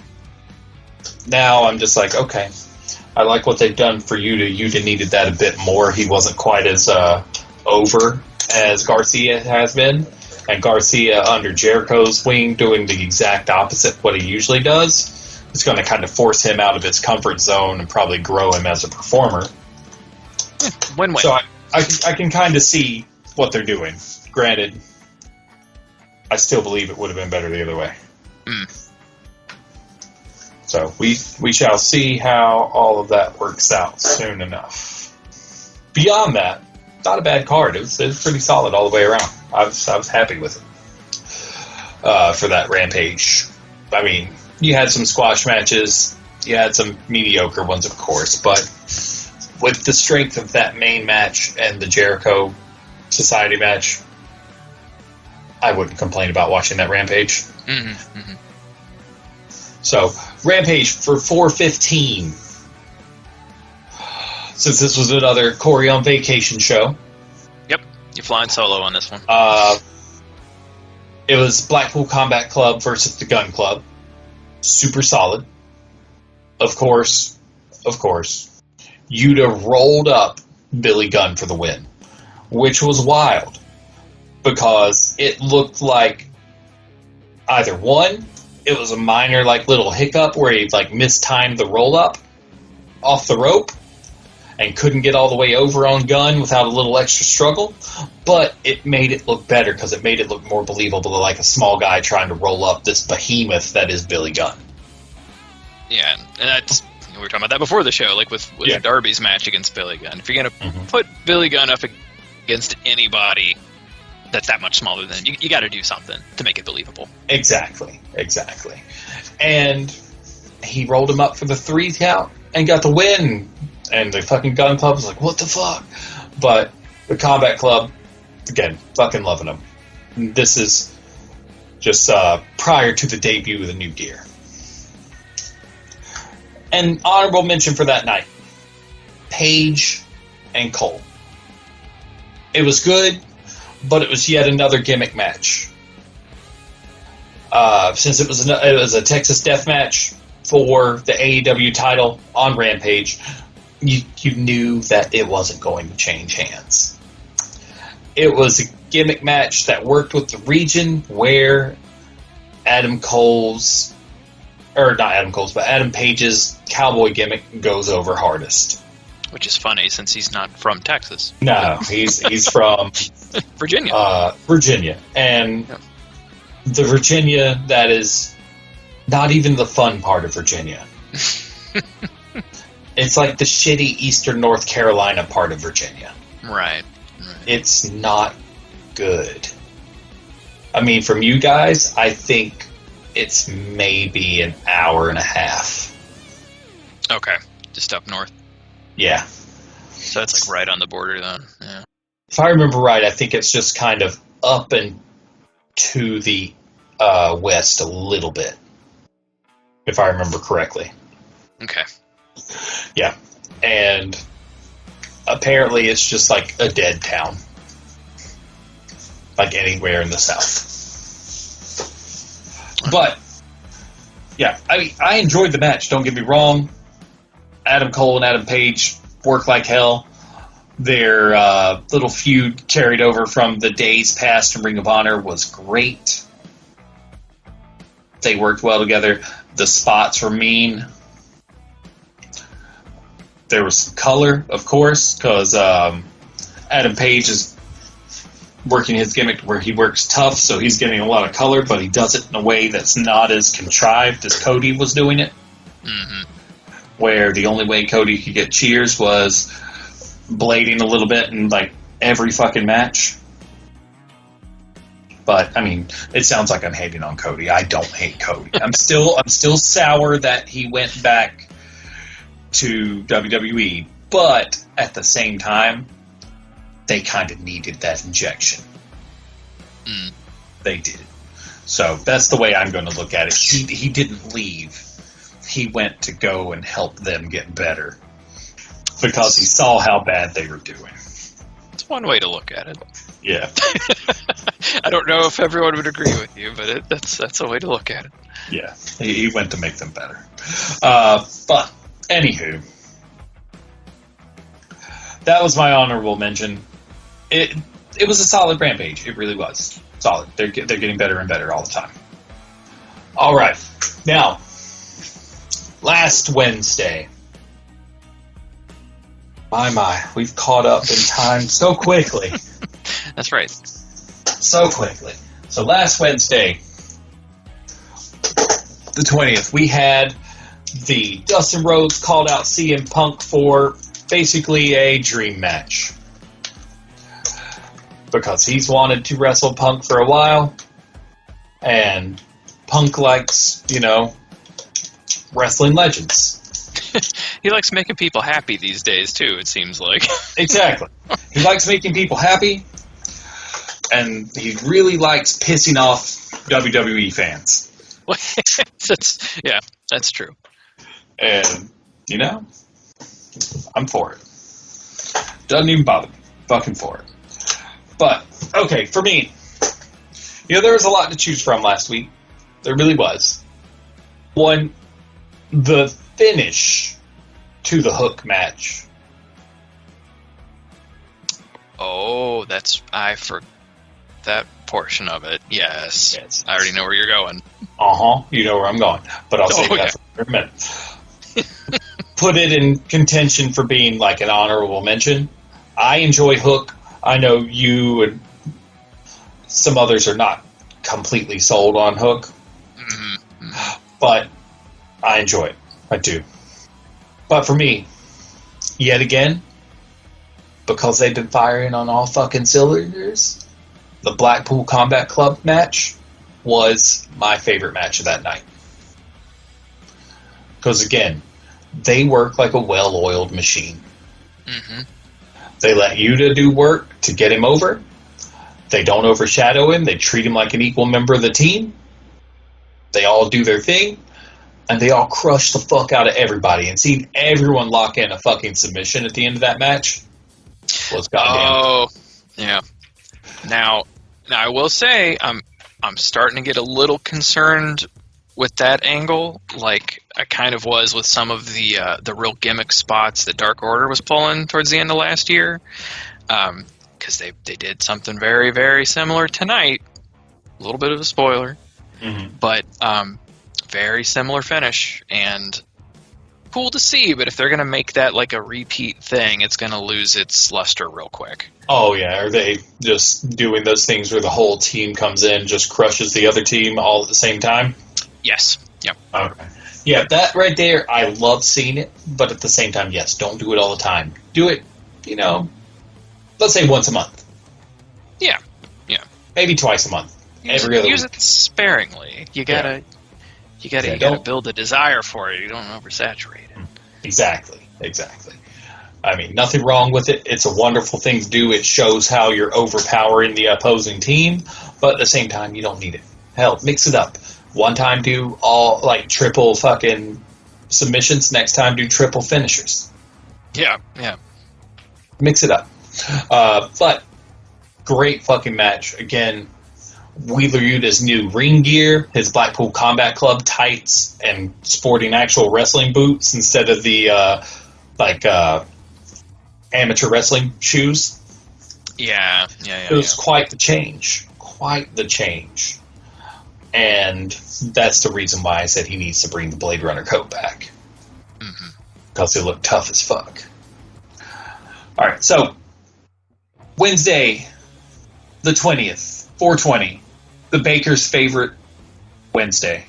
Speaker 1: now I'm just like, okay, I like what they've done for Yuta. Yuta needed that a bit more. He wasn't quite as over as Garcia has been. And Garcia, under Jericho's wing, doing the exact opposite of what he usually does. It's going to kind of force him out of his comfort zone and probably grow him as a performer.
Speaker 2: Win-win.
Speaker 1: So I can kind of see what they're doing. Granted, I still believe it would have been better the other way. So we shall see how all of that works out soon enough. Beyond that, not a bad card. It was pretty solid all the way around. I was happy with it for that Rampage. I mean, you had some squash matches. You had some mediocre ones, of course. But with the strength of that main match and the Jericho Society match, I wouldn't complain about watching that Rampage.
Speaker 2: Mm-hmm. Mm-hmm.
Speaker 1: So, Rampage for 415. Since this was another Corey on vacation show.
Speaker 2: Yep, you're flying solo on this one.
Speaker 1: It was Blackpool Combat Club versus the Gun Club. Super solid. Of course, Yuta rolled up Billy Gunn for the win, which was wild because it looked like either one, it was a minor little hiccup where he mistimed the roll up off the rope and couldn't get all the way over on Gunn without a little extra struggle, but it made it look better because it made it look more believable like a small guy trying to roll up this behemoth that is Billy Gunn.
Speaker 2: Yeah, and that's, we were talking about that before the show, with Darby's match against Billy Gunn. If you're going to put Billy Gunn up against anybody that's that much smaller than him, you got to do something to make it believable.
Speaker 1: Exactly. And he rolled him up for the 3 count and got the win. And the fucking Gun Club was like, what the fuck? But the Combat Club, again, fucking loving them. This is just prior to the debut of the new gear. And honorable mention for that night, Page and Cole. It was good, but it was yet another gimmick match. Since it was a Texas Death Match for the AEW title on Rampage, you knew that it wasn't going to change hands. It was a gimmick match that worked with the region where Adam Page's cowboy gimmick goes over hardest.
Speaker 2: Which is funny since he's not from Texas.
Speaker 1: No, he's from
Speaker 2: Virginia.
Speaker 1: Virginia. And the Virginia that is not even the fun part of Virginia. It's like the shitty eastern North Carolina part of Virginia.
Speaker 2: Right.
Speaker 1: It's not good. I mean, from you guys, I think it's maybe an hour and a half.
Speaker 2: Okay. Just up north.
Speaker 1: Yeah.
Speaker 2: So it's right on the border then. Yeah.
Speaker 1: If I remember right, I think it's just kind of up and to the west a little bit. If I remember correctly.
Speaker 2: Okay.
Speaker 1: Yeah. And apparently it's just like a dead town. Like anywhere in the South. But, yeah, I enjoyed the match, don't get me wrong. Adam Cole and Adam Page work like hell. Their little feud carried over from the days past in Ring of Honor was great. They worked well together. The spots were mean. There was some color, of course, because Adam Page is working his gimmick where he works tough, so he's getting a lot of color, but he does it in a way that's not as contrived as Cody was doing it.
Speaker 2: Mm-hmm.
Speaker 1: Where the only way Cody could get cheers was blading a little bit in every fucking match. But I mean, it sounds like I'm hating on Cody. I don't hate Cody. I'm still sour that he went back to WWE, but at the same time, they kind of needed that injection.
Speaker 2: Mm.
Speaker 1: They did. So that's the way I'm going to look at it. He didn't leave. He went to go and help them get better because he saw how bad they were doing.
Speaker 2: It's one way to look at it.
Speaker 1: Yeah.
Speaker 2: I don't know if everyone would agree with you, but that's a way to look at it.
Speaker 1: Yeah. He went to make them better. But, anywho. That was my honorable mention. It was a solid Rampage. It really was. Solid. They're getting better and better all the time. All right. Now, last Wednesday. My. We've caught up in time so quickly.
Speaker 2: That's right.
Speaker 1: So quickly. So last Wednesday, the 20th, we had the Dustin Rhodes called out CM Punk for basically a dream match. Because he's wanted to wrestle Punk for a while, and Punk likes, wrestling legends.
Speaker 2: He likes making people happy these days, too, it seems like. Exactly.
Speaker 1: He likes making people happy, and he really likes pissing off WWE fans.
Speaker 2: That's true.
Speaker 1: And, I'm for it. Doesn't even bother me. Fucking for it. But, okay, for me, there was a lot to choose from last week. There really was. One, the finish to the Hook match.
Speaker 2: Oh, I forgot that portion of it. Yes. I already know where you're going.
Speaker 1: You know where I'm going. But I'll save that for a minute. Put it in contention for being like an honorable mention. I enjoy Hook. I know you and some others are not completely sold on Hook. Mm-hmm. But I enjoy it. I do. But for me, yet again, because they've been firing on all fucking cylinders, the Blackpool Combat Club match was my favorite match of that night. Because again, they work like a well-oiled machine. Mm-hmm. They let Yuta do work to get him over. They don't overshadow him. They treat him like an equal member of the team. They all do their thing. And they all crush the fuck out of everybody. And seeing everyone lock in a fucking submission at the end of that match was goddamn.
Speaker 2: Oh, yeah. Now I will say I'm starting to get a little concerned with that angle, like I kind of was with some of the real gimmick spots that Dark Order was pulling towards the end of last year, because they did something very, very similar tonight. A little bit of a spoiler, but very similar finish, and cool to see. But if they're going to make that like a repeat thing, it's going to lose its luster real quick.
Speaker 1: Oh, yeah. Are they just doing those things where the whole team comes in, just crushes the other team all at the same time?
Speaker 2: Yes. Yep.
Speaker 1: Okay. Yeah, that right there, I love seeing it, but at the same time, yes, don't do it all the time. Do it, let's say once a month.
Speaker 2: Yeah.
Speaker 1: Maybe twice a month. Use
Speaker 2: it sparingly. You gotta build a desire for it. You don't oversaturate it.
Speaker 1: Exactly. I mean, nothing wrong with it. It's a wonderful thing to do. It shows how you're overpowering the opposing team, but at the same time, you don't need it. Hell, mix it up. One time do all, triple fucking submissions. Next time do triple finishers.
Speaker 2: Yeah.
Speaker 1: Mix it up. But great fucking match. Again, Wheeler Yuta's new ring gear, his Blackpool Combat Club tights, and sporting actual wrestling boots instead of the amateur wrestling shoes.
Speaker 2: Yeah.
Speaker 1: It was quite the change. And that's the reason why I said he needs to bring the Blade Runner coat back. Because it looked tough as fuck. Alright, so Wednesday, the 20th, 420. The Baker's favorite Wednesday.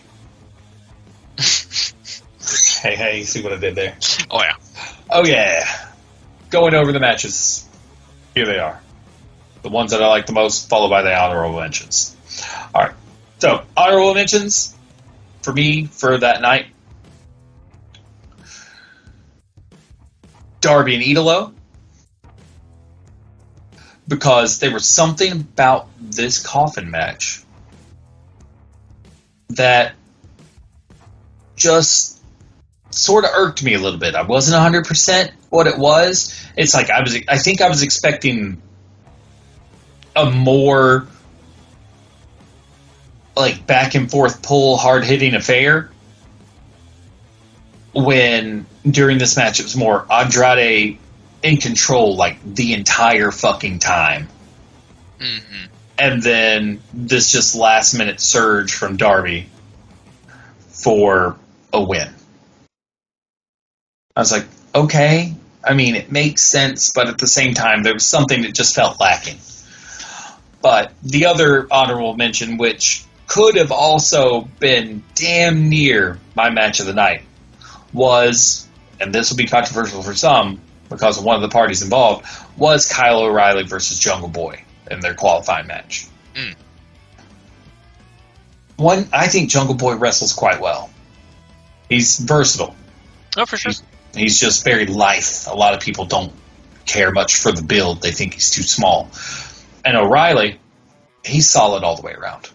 Speaker 1: Hey, you see what I did there? Oh, yeah. Going over the matches. Here they are. The ones that I like the most, followed by the honorable mentions. All right. So, honorable mentions for me for that night. Darby and Idolo. Because there was something about this coffin match that just sort of irked me a little bit. I wasn't 100% what it was. It's like I think I was expecting a more like back and forth pull, hard hitting affair. When during this match it was more Andrade in control like the entire fucking time.
Speaker 2: Mm-hmm.
Speaker 1: And then this just last minute surge from Darby for a win. I was like, okay. I mean, it makes sense, but at the same time, there was something that just felt lacking. But the other honorable mention, which could have also been damn near my match of the night, was, and this will be controversial for some because of one of the parties involved, was Kyle O'Reilly versus Jungle Boy in their qualifying match.
Speaker 2: Mm.
Speaker 1: One, I think Jungle Boy wrestles quite well. He's versatile.
Speaker 2: Oh, for sure.
Speaker 1: He's just very lithe. A lot of people don't care much for the build. They think he's too small. And O'Reilly, he's solid all the way around.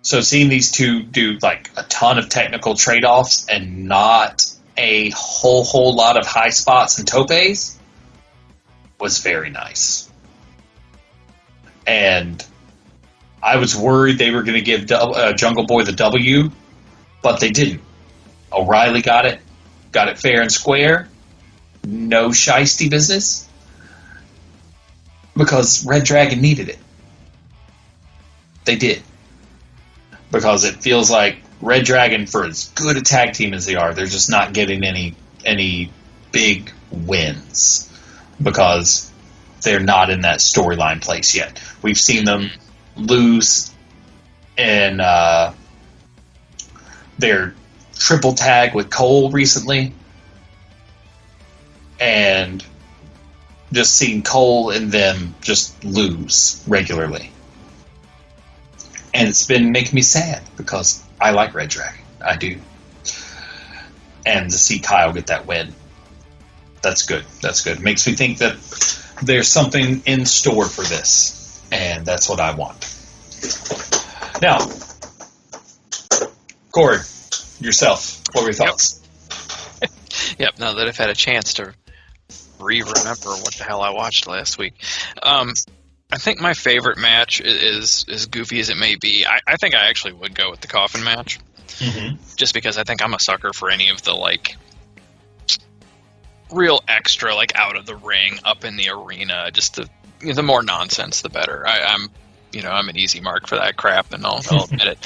Speaker 1: So seeing these two do like a ton of technical trade-offs and not a whole lot of high spots and topes was very nice. And I was worried they were going to give Jungle Boy the W, but they didn't. O'Reilly got it fair and square, no shiesty business, because Red Dragon needed it. They did. Because it feels like Red Dragon, for as good a tag team as they are, they're just not getting any big wins because they're not in that storyline place yet. We've seen them lose in their triple tag with Cole recently, and just seeing Cole and them just lose regularly. And it's been making me sad because I like Red Dragon. I do. And to see Kyle get that win, that's good. That's good. Makes me think that there's something in store for this. And that's what I want. Now, Corey, yourself, what were your thoughts?
Speaker 2: Yep, now that I've had a chance to remember what the hell I watched last week. I think my favorite match is as goofy as it may be. I think I actually would go with the coffin match.
Speaker 1: Mm-hmm.
Speaker 2: Just because I think I'm a sucker for any of the, like, real extra, like, out of the ring, up in the arena. Just the more nonsense, the better. I'm an easy mark for that crap, and I'll admit it.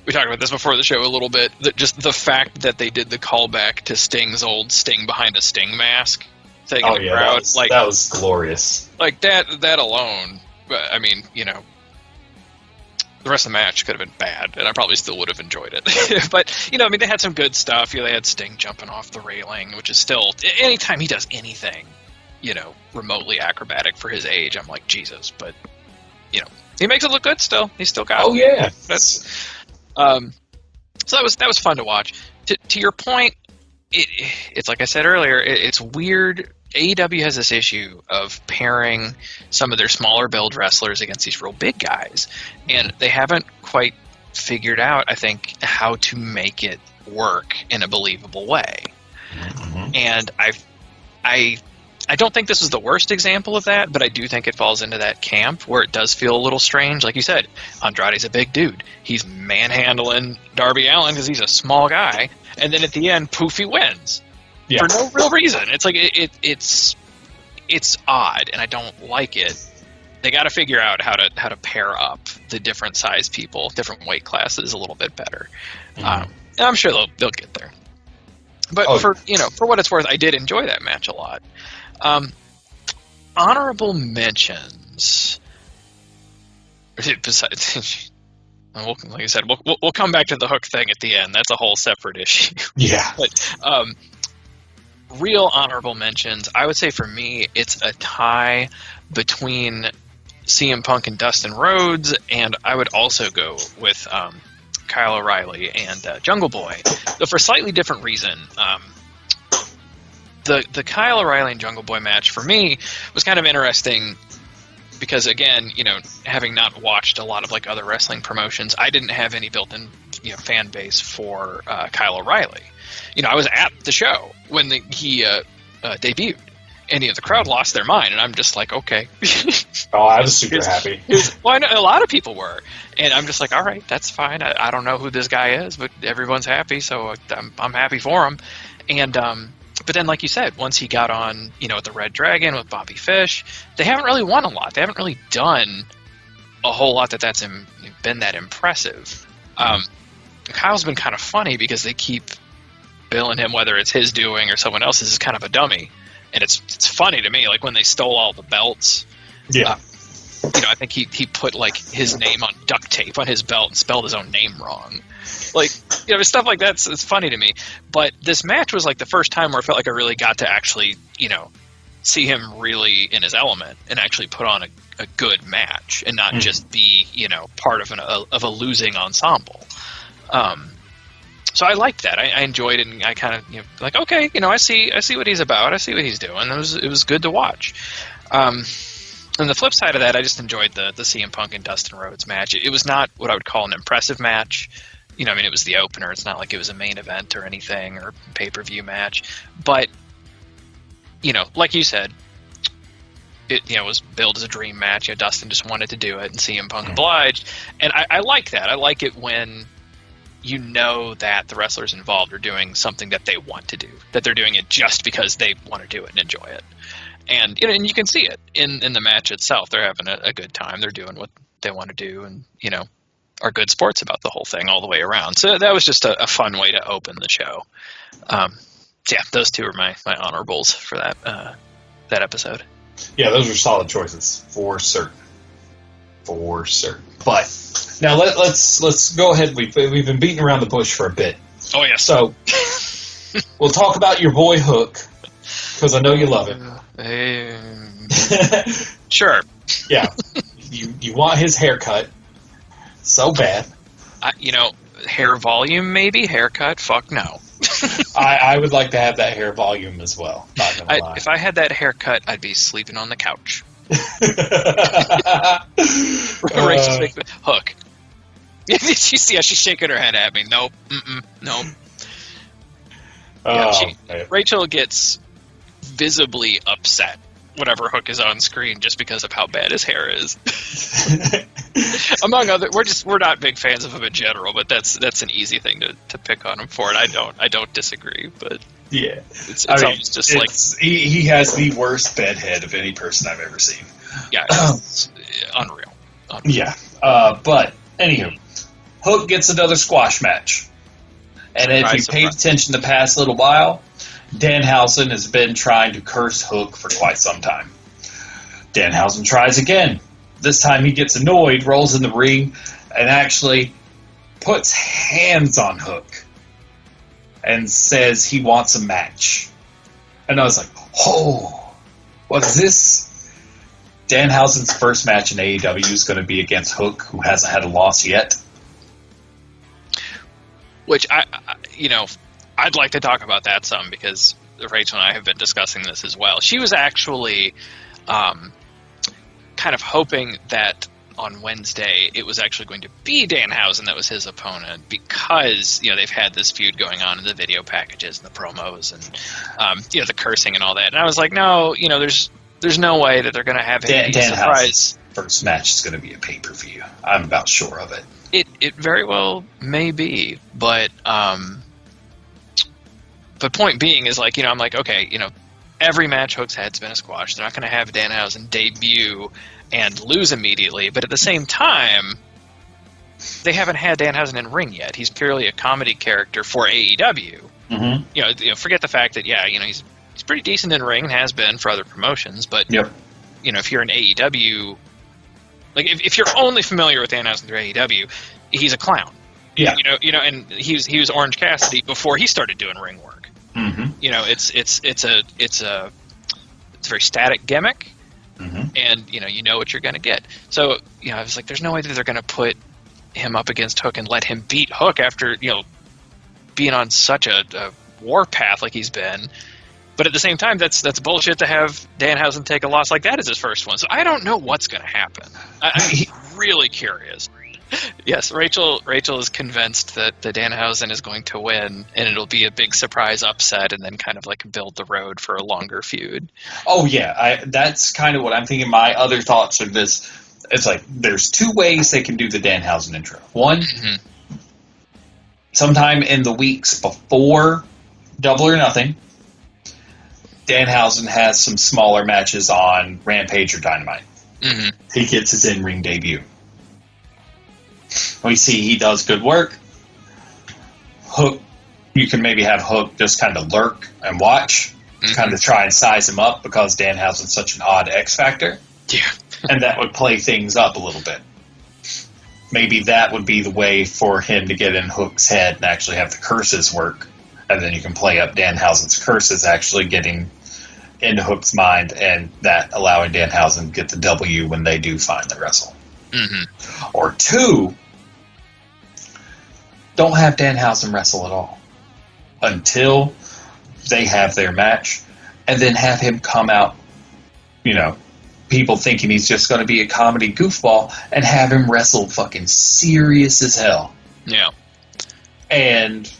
Speaker 2: We talked about this before the show a little bit. Just the fact that they did the callback to Sting's old Sting behind a Sting mask thing in the crowd.
Speaker 1: That was glorious.
Speaker 2: Like, that alone, I mean, the rest of the match could have been bad, and I probably still would have enjoyed it. But, they had some good stuff. They had Sting jumping off the railing, which is still, anytime he does anything, remotely acrobatic for his age, I'm like, Jesus. But, he makes it look good still. He's still got it.
Speaker 1: Oh, yeah.
Speaker 2: So that was fun to watch. To your point, it's like I said earlier, it's weird. AEW has this issue of pairing some of their smaller build wrestlers against these real big guys, and they haven't quite figured out, I think, how to make it work in a believable way. Mm-hmm. And I don't think this is the worst example of that, but I do think it falls into that camp where it does feel a little strange. Like you said, Andrade's a big dude. He's manhandling Darby Allin because he's a small guy, and then at the end, poof, he wins. Yeah. For no real reason. It's like it's odd, and I don't like it. They got to figure out how to pair up the different size people, different weight classes, a little bit better. Mm-hmm. And I'm sure they'll get there. But for what it's worth, I did enjoy that match a lot. Honorable mentions. Besides, like I said, we'll come back to the Hook thing at the end. That's a whole separate issue.
Speaker 1: Yeah.
Speaker 2: But real honorable mentions, I would say for me, it's a tie between CM Punk and Dustin Rhodes, and I would also go with Kyle O'Reilly and Jungle Boy, though for a slightly different reason. The Kyle O'Reilly and Jungle Boy match for me was kind of interesting because, again, having not watched a lot of like other wrestling promotions, I didn't have any built-in fan base for Kyle O'Reilly. I was at the show when he debuted, And the crowd lost their mind, and I'm just like, okay.
Speaker 1: Oh, I was super happy.
Speaker 2: Well, I know a lot of people were, and I'm just like, all right, that's fine. I don't know who this guy is, but everyone's happy, so I'm happy for him. And but then, like you said, once he got on, at the Red Dragon with Bobby Fish, they haven't really won a lot. They haven't really done a whole lot that's been that impressive. Kyle's been kind of funny because they keep billing him, whether it's his doing or someone else's, as kind of a dummy. And it's funny to me, like when they stole all the belts.
Speaker 1: Yeah.
Speaker 2: I think he put like his name on duct tape on his belt and spelled his own name wrong. Like, stuff like that's it's funny to me. But this match was like the first time where I felt like I really got to actually, see him really in his element and actually put on a good match and not just be, part of a losing ensemble. So I liked that. I enjoyed it, and I kind of like, okay, I see what he's about. I see what he's doing. It was good to watch. On the flip side of that, I just enjoyed the CM Punk and Dustin Rhodes match. It was not what I would call an impressive match. It was the opener. It's not like it was a main event or anything or pay-per-view match. But like you said, it was billed as a dream match. Dustin just wanted to do it, and CM Punk obliged. And I like that. I like it when that the wrestlers involved are doing something that they want to do, that they're doing it just because they want to do it and enjoy it. And and you can see it in the match itself. They're having a good time. They're doing what they want to do, and are good sports about the whole thing all the way around. So that was just a fun way to open the show. Yeah, those two are my honorables for that episode.
Speaker 1: Yeah, those were solid choices for certain. For certain. But now let's go ahead. We've been beating around the bush for a bit.
Speaker 2: Oh yeah.
Speaker 1: So we'll talk about your boy Hook, because I know you love him.
Speaker 2: Sure.
Speaker 1: Yeah. You want his haircut so bad.
Speaker 2: Hair volume maybe, haircut, fuck no.
Speaker 1: I would like to have that hair volume as well. Not gonna lie.
Speaker 2: If I had that haircut, I'd be sleeping on the couch. Hook. Did you see how she's shaking her head at me? Nope. Nope. Rachel gets visibly upset whenever Hook is on screen just because of how bad his hair is. Among other, we're not big fans of him in general, but that's an easy thing to pick on him for, and I don't disagree, but
Speaker 1: yeah,
Speaker 2: it's always just like
Speaker 1: he has the worst bedhead of any person I've ever seen.
Speaker 2: Yeah, it's unreal.
Speaker 1: Yeah, but anywho, Hook gets another squash match, and if you paid attention the past little while, Danhausen has been trying to curse Hook for quite some time. Danhausen tries again. This time he gets annoyed, rolls in the ring, and actually puts hands on Hook and says he wants a match. And I was like, oh, what is this? Danhausen's first match in AEW is going to be against Hook, who hasn't had a loss yet.
Speaker 2: Which, I'd like to talk about that some, because Rachel and I have been discussing this as well. She was actually kind of hoping that on Wednesday it was actually going to be Danhausen that was his opponent, because they've had this feud going on in the video packages and the promos and the cursing and all that. And I was like, no, there's no way that they're going to have him be a surprise.
Speaker 1: First match is going to be a pay-per-view. I'm about sure of it.
Speaker 2: It very well may be, but point being is like, I'm like, okay, every match Hook's had's been a squash. They're not going to have Danhausen debut and lose immediately, but at the same time, they haven't had Danhausen in ring yet. He's purely a comedy character for AEW. Mm-hmm. Forget the fact that he's pretty decent in ring and has been for other promotions, but
Speaker 1: yep.
Speaker 2: If you're an AEW, like if you're only familiar with Danhausen through AEW, he's a clown.
Speaker 1: Yeah.
Speaker 2: And he was Orange Cassidy before he started doing ring work.
Speaker 1: Mm-hmm.
Speaker 2: It's a very static gimmick, mm-hmm. and you know what you're going to get. So I was like, there's no way that they're going to put him up against Hook and let him beat Hook after being on such a warpath like he's been. But at the same time, that's bullshit to have Danhausen take a loss like that as his first one. So I don't know what's going to happen. I'm really curious. Yes, Rachel is convinced that the Danhausen is going to win, and it'll be a big surprise upset, and then kind of like build the road for a longer feud.
Speaker 1: Oh yeah, that's kind of what I'm thinking. My other thoughts of this, it's like there's two ways they can do the Danhausen intro. One, sometime in the weeks before Double or Nothing, Danhausen has some smaller matches on Rampage or Dynamite. He gets his in-ring debut. We see he does good work. Hook, you can maybe have Hook just kind of lurk and watch, kind of try and size him up because Danhausen's such an odd X factor.
Speaker 2: Yeah.
Speaker 1: And that would play things up a little bit. Maybe that would be the way for him to get in Hook's head and actually have the curses work. And then you can play up Danhausen's curses actually getting into Hook's mind, and that allowing Danhausen to get the W when they do finally wrestle. Or two, don't have Danhausen wrestle at all until they have their match, and then have him come out, people thinking he's just going to be a comedy goofball, and have him wrestle fucking serious as hell.
Speaker 2: Yeah.
Speaker 1: And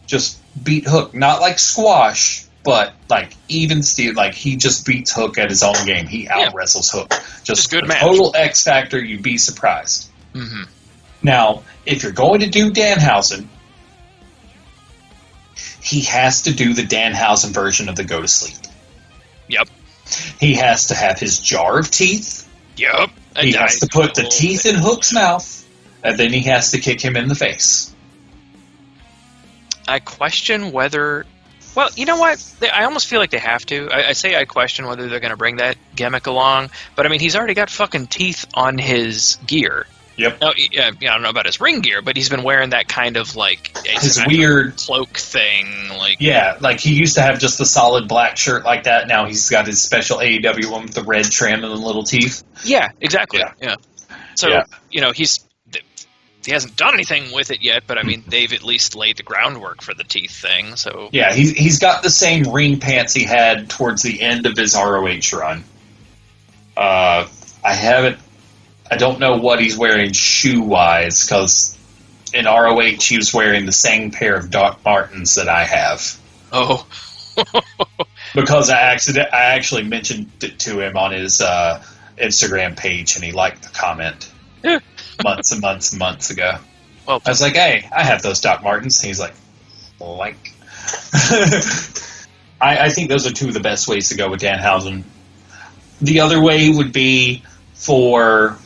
Speaker 1: just beat Hook. Not like squash, but like even Steve, like he just beats Hook at his own game. He out wrestles Hook. Just
Speaker 2: good match.
Speaker 1: Total X factor. You'd be surprised. Now, if you're going to do Danhausen, he has to do the Danhausen version of the Go to Sleep.
Speaker 2: Yep.
Speaker 1: He has to have his jar of teeth.
Speaker 2: Yep.
Speaker 1: He has to put the teeth in Hook's mouth, and then he has to kick him in the face.
Speaker 2: I question whether... Well, you know what? I almost feel like they have to. I say I question whether they're going to bring that gimmick along, but I mean, he's already got fucking teeth on his gear.
Speaker 1: Yep.
Speaker 2: Now, I don't know about his ring gear, but he's been wearing that kind of like
Speaker 1: his weird
Speaker 2: cloak thing. Like
Speaker 1: like he used to have just the solid black shirt like that. Now he's got his special AEW one with the red trim and the little teeth.
Speaker 2: Yeah, exactly. Yeah. So
Speaker 1: Yeah.
Speaker 2: He hasn't done anything with it yet, but I mean, they've at least laid the groundwork for the teeth thing. So
Speaker 1: yeah, he's got the same ring pants he had towards the end of his ROH run. I don't know what he's wearing shoe-wise, because in ROH he was wearing the same pair of Doc Martens that I have.
Speaker 2: Oh.
Speaker 1: Because I actually mentioned it to him on his Instagram page, and he liked the comment months and months and months ago. Well, I was like, hey, I have those Doc Martens. And he's like. I think those are two of the best ways to go with Danhausen. The other way would be for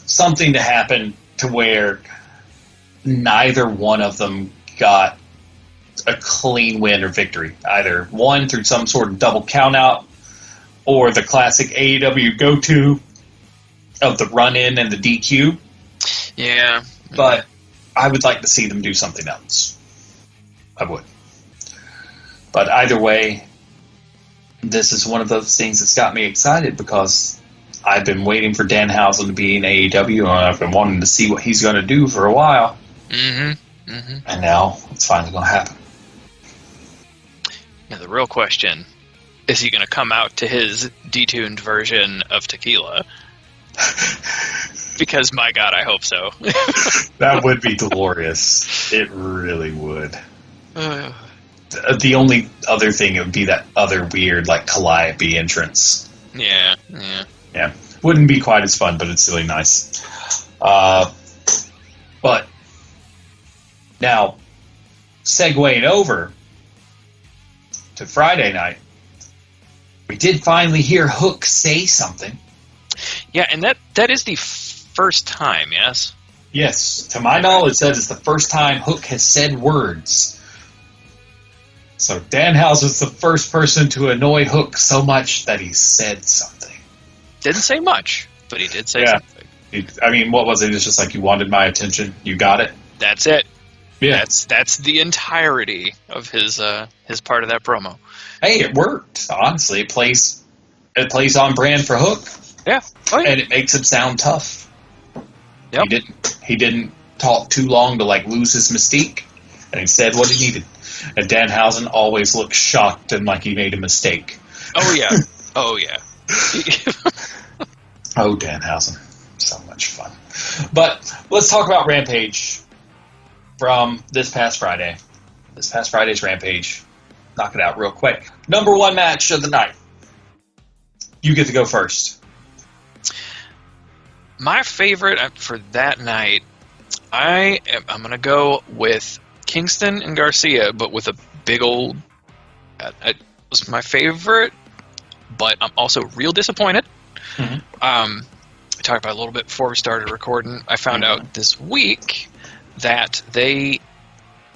Speaker 1: something to happen to where neither one of them got a clean win or victory. Either one through some sort of double countout, or the classic AEW go-to of the run-in and the DQ.
Speaker 2: Yeah.
Speaker 1: But I would like to see them do something else. I would. But either way, this is one of those things that's got me excited, because I've been waiting for Danhausen to be in AEW, and I've been wanting to see what he's going to do for a while. And now it's finally going to happen.
Speaker 2: Now the real question, is he going to come out to his detuned version of Tequila? Because, my God, I hope so.
Speaker 1: That would be glorious. It really would. The only other thing, it would be that other weird, like, Calliope entrance.
Speaker 2: Yeah.
Speaker 1: Wouldn't be quite as fun, but it's really nice. But now, segueing over to Friday night, we did finally hear Hook say something.
Speaker 2: Yeah, and that is the first time, yes?
Speaker 1: Yes, to my knowledge, that is the first time Hook has said words. So Danhausen's the first person to annoy Hook so much that he said something.
Speaker 2: Didn't say much, but he did say something.
Speaker 1: What was it? It's just like, you wanted my attention, you got it?
Speaker 2: That's it.
Speaker 1: Yeah.
Speaker 2: That's the entirety of his part of that promo.
Speaker 1: Hey, it worked. Honestly, it plays on brand for Hook.
Speaker 2: Yeah. Oh, yeah.
Speaker 1: And it makes him sound tough.
Speaker 2: Yep.
Speaker 1: He didn't talk too long to like lose his mystique, and he said what he needed. And Danhausen always looks shocked and like he made a mistake.
Speaker 2: Oh yeah. Oh yeah.
Speaker 1: Oh, Danhausen. So much fun. But let's talk about Rampage from this past Friday. This past Friday's Rampage. Knock it out real quick. Number one match of the night. You get to go first.
Speaker 2: My favorite for that night, I'm going to go with Kingston and Garcia, but with a big old... it was my favorite, but I'm also real disappointed. Mm-hmm. I talked about it a little bit before we started recording. I found out this week that they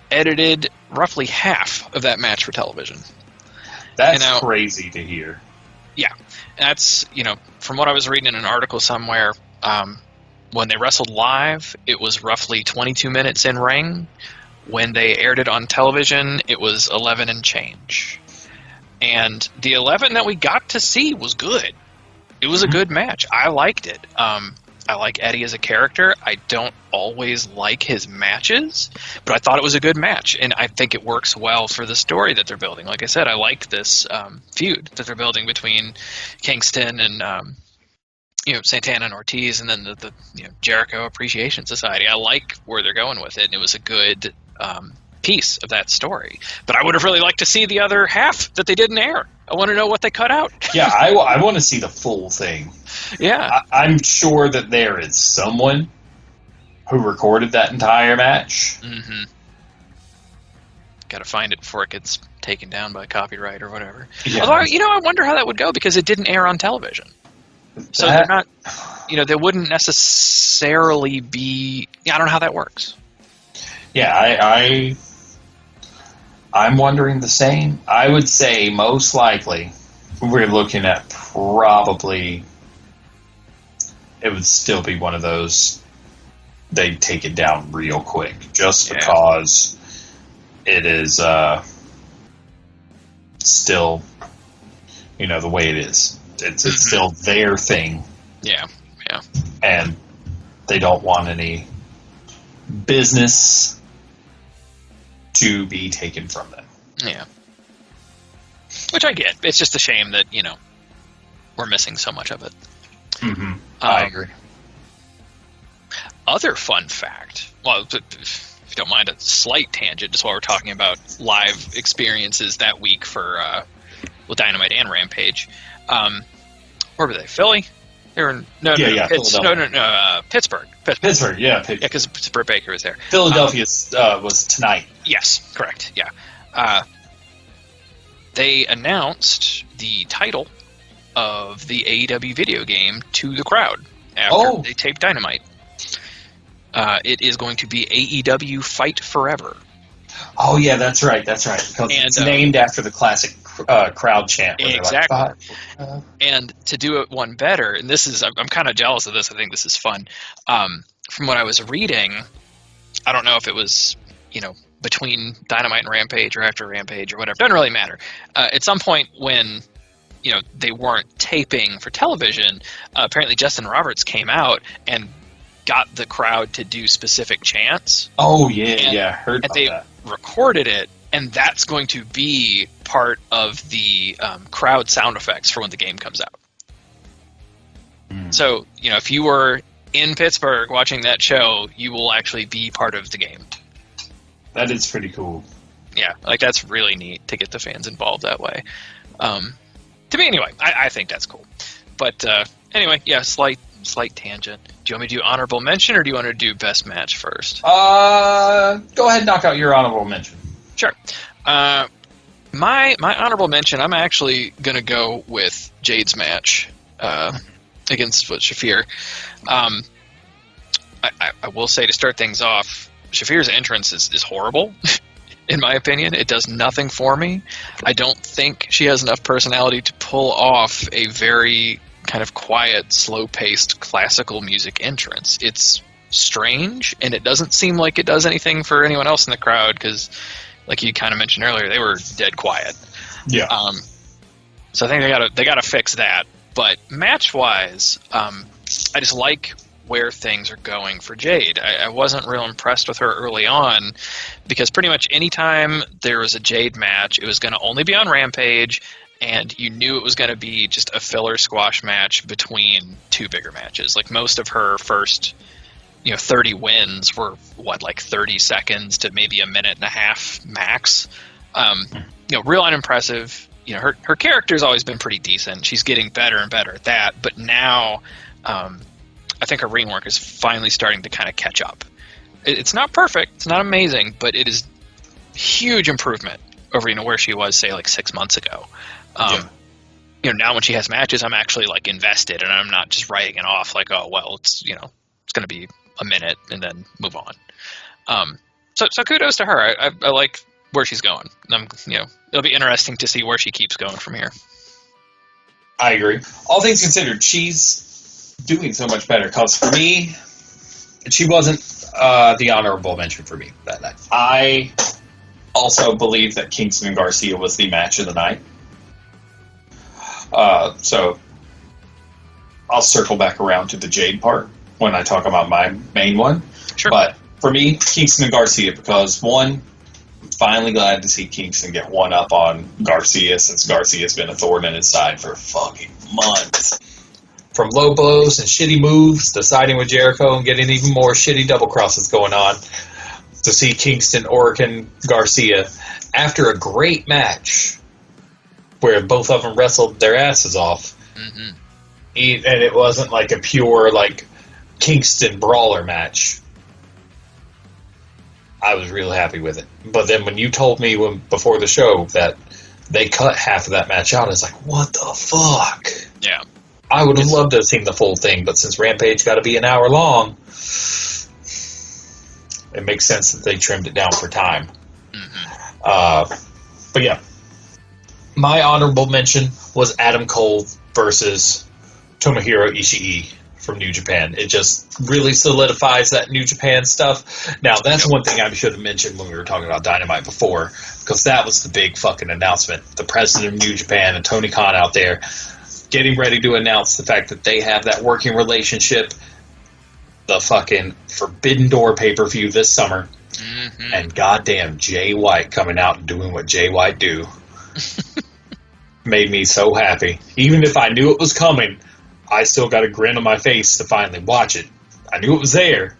Speaker 2: edited roughly half of that match for television.
Speaker 1: That's crazy to hear.
Speaker 2: Yeah. That's, from what I was reading in an article somewhere, when they wrestled live, it was roughly 22 minutes in ring. When they aired it on television, it was 11 and change. And the 11 that we got to see was good. It was a good match. I liked it. I like Eddie as a character. I don't always like his matches, but I thought it was a good match, and I think it works well for the story that they're building. Like I said, I like this feud that they're building between Kingston and Santana and Ortiz, and then the Jericho Appreciation Society. I like where they're going with it, and it was a good piece of that story. But I would have really liked to see the other half that they didn't air. I want to know what they cut out.
Speaker 1: Yeah, I want to see the full thing.
Speaker 2: Yeah.
Speaker 1: I'm sure that there is someone who recorded that entire match.
Speaker 2: Mm-hmm. Got to find it before it gets taken down by copyright or whatever. Yeah. Although, I wonder how that would go, because it didn't air on television. So they're not, they wouldn't necessarily be, I don't know how that works.
Speaker 1: Yeah, I'm wondering the same. I would say most likely we're looking at probably it would still be one of those they'd take it down real quick just because it is still the way it is. It's still their thing.
Speaker 2: Yeah.
Speaker 1: And they don't want any business to be taken from them.
Speaker 2: Yeah. Which I get. It's just a shame that, we're missing so much of it.
Speaker 1: Mm-hmm. I agree.
Speaker 2: Other fun fact, well, if you don't mind a slight tangent, just while we're talking about live experiences that week for Dynamite and Rampage. Where were they? Philly? They were Pittsburgh.
Speaker 1: Pittsburgh, yeah.
Speaker 2: Because Pittsburgh Baker was there.
Speaker 1: Philadelphia was tonight.
Speaker 2: Yes, correct. Yeah. They announced the title of the AEW video game to the crowd after they taped Dynamite. It is going to be AEW Fight Forever.
Speaker 1: Oh, yeah, that's right. Because it's named after the classic crowd chant.
Speaker 2: Exactly. Like, and to do it one better, and this is, I'm kind of jealous of this. I think this is fun. From what I was reading, I don't know if it was, between Dynamite and Rampage or after Rampage or whatever. Doesn't really matter. At some point when, they weren't taping for television, apparently Justin Roberts came out and got the crowd to do specific chants.
Speaker 1: Oh, yeah, heard about that.
Speaker 2: They recorded it, and that's going to be part of the crowd sound effects for when the game comes out. So, if you were in Pittsburgh watching that show, you will actually be part of the game.
Speaker 1: That is pretty cool.
Speaker 2: Yeah, that's really neat to get the fans involved that way. To me, anyway, I think that's cool. But anyway, yeah, slight tangent. Do you want me to do honorable mention, or do you want to do best match first?
Speaker 1: Go ahead and knock out your honorable mention.
Speaker 2: Sure. My honorable mention, I'm actually going to go with Jade's match against Shafir. I will say, to start things off, Shafir's entrance is horrible, in my opinion. It does nothing for me. I don't think she has enough personality to pull off a very kind of quiet, slow-paced classical music entrance. It's strange, and it doesn't seem like it does anything for anyone else in the crowd, because, like you kind of mentioned earlier, they were dead quiet.
Speaker 1: Yeah.
Speaker 2: So I think they gotta fix that. But match-wise, I just like where things are going for Jade. I wasn't real impressed with her early on, because pretty much any time there was a Jade match, it was going to only be on Rampage, and you knew it was going to be just a filler squash match between two bigger matches. Like most of her first, 30 wins were like 30 seconds to maybe a minute and a half max. Real unimpressive. Her character's always been pretty decent. She's getting better and better at that. But now, I think her ring work is finally starting to kind of catch up. It's not perfect. It's not amazing, but it is huge improvement over where she was, say, like 6 months ago. Now when she has matches, I'm actually like invested, and I'm not just writing it off like, oh well, it's it's going to be a minute and then move on. So kudos to her. I like where she's going. It'll be interesting to see where she keeps going from here.
Speaker 1: I agree. All things considered, she's doing so much better. Because for me, she wasn't the honorable mention for me that night. I also believe that Kingston and Garcia was the match of the night. So I'll circle back around to the Jade part when I talk about my main one.
Speaker 2: Sure.
Speaker 1: But for me, Kingston and Garcia, because one, I'm finally glad to see Kingston get one up on Garcia, since Garcia's been a thorn in his side for fucking months. From low blows and shitty moves to siding with Jericho and getting even more shitty double crosses going on, to see Kingston, Oregon, Garcia after a great match where both of them wrestled their asses off. Mm-hmm. And it wasn't like a pure like Kingston brawler match. I was real happy with it. But then when you told me before the show that they cut half of that match out, it's like, what the fuck?
Speaker 2: Yeah.
Speaker 1: I would have loved to have seen the full thing, but since Rampage got to be an hour long, it makes sense that they trimmed it down for time. Mm-hmm. But yeah, my honorable mention was Adam Cole versus Tomohiro Ishii from New Japan. It just really solidifies that New Japan stuff. Now, that's one thing I should have mentioned when we were talking about Dynamite before, because that was the big fucking announcement. The president of New Japan and Tony Khan out there getting ready to announce the fact that they have that working relationship, the fucking Forbidden Door pay-per-view this summer, and goddamn Jay White coming out and doing what Jay White do made me so happy. Even if I knew it was coming, I still got a grin on my face to finally watch it. I knew it was there.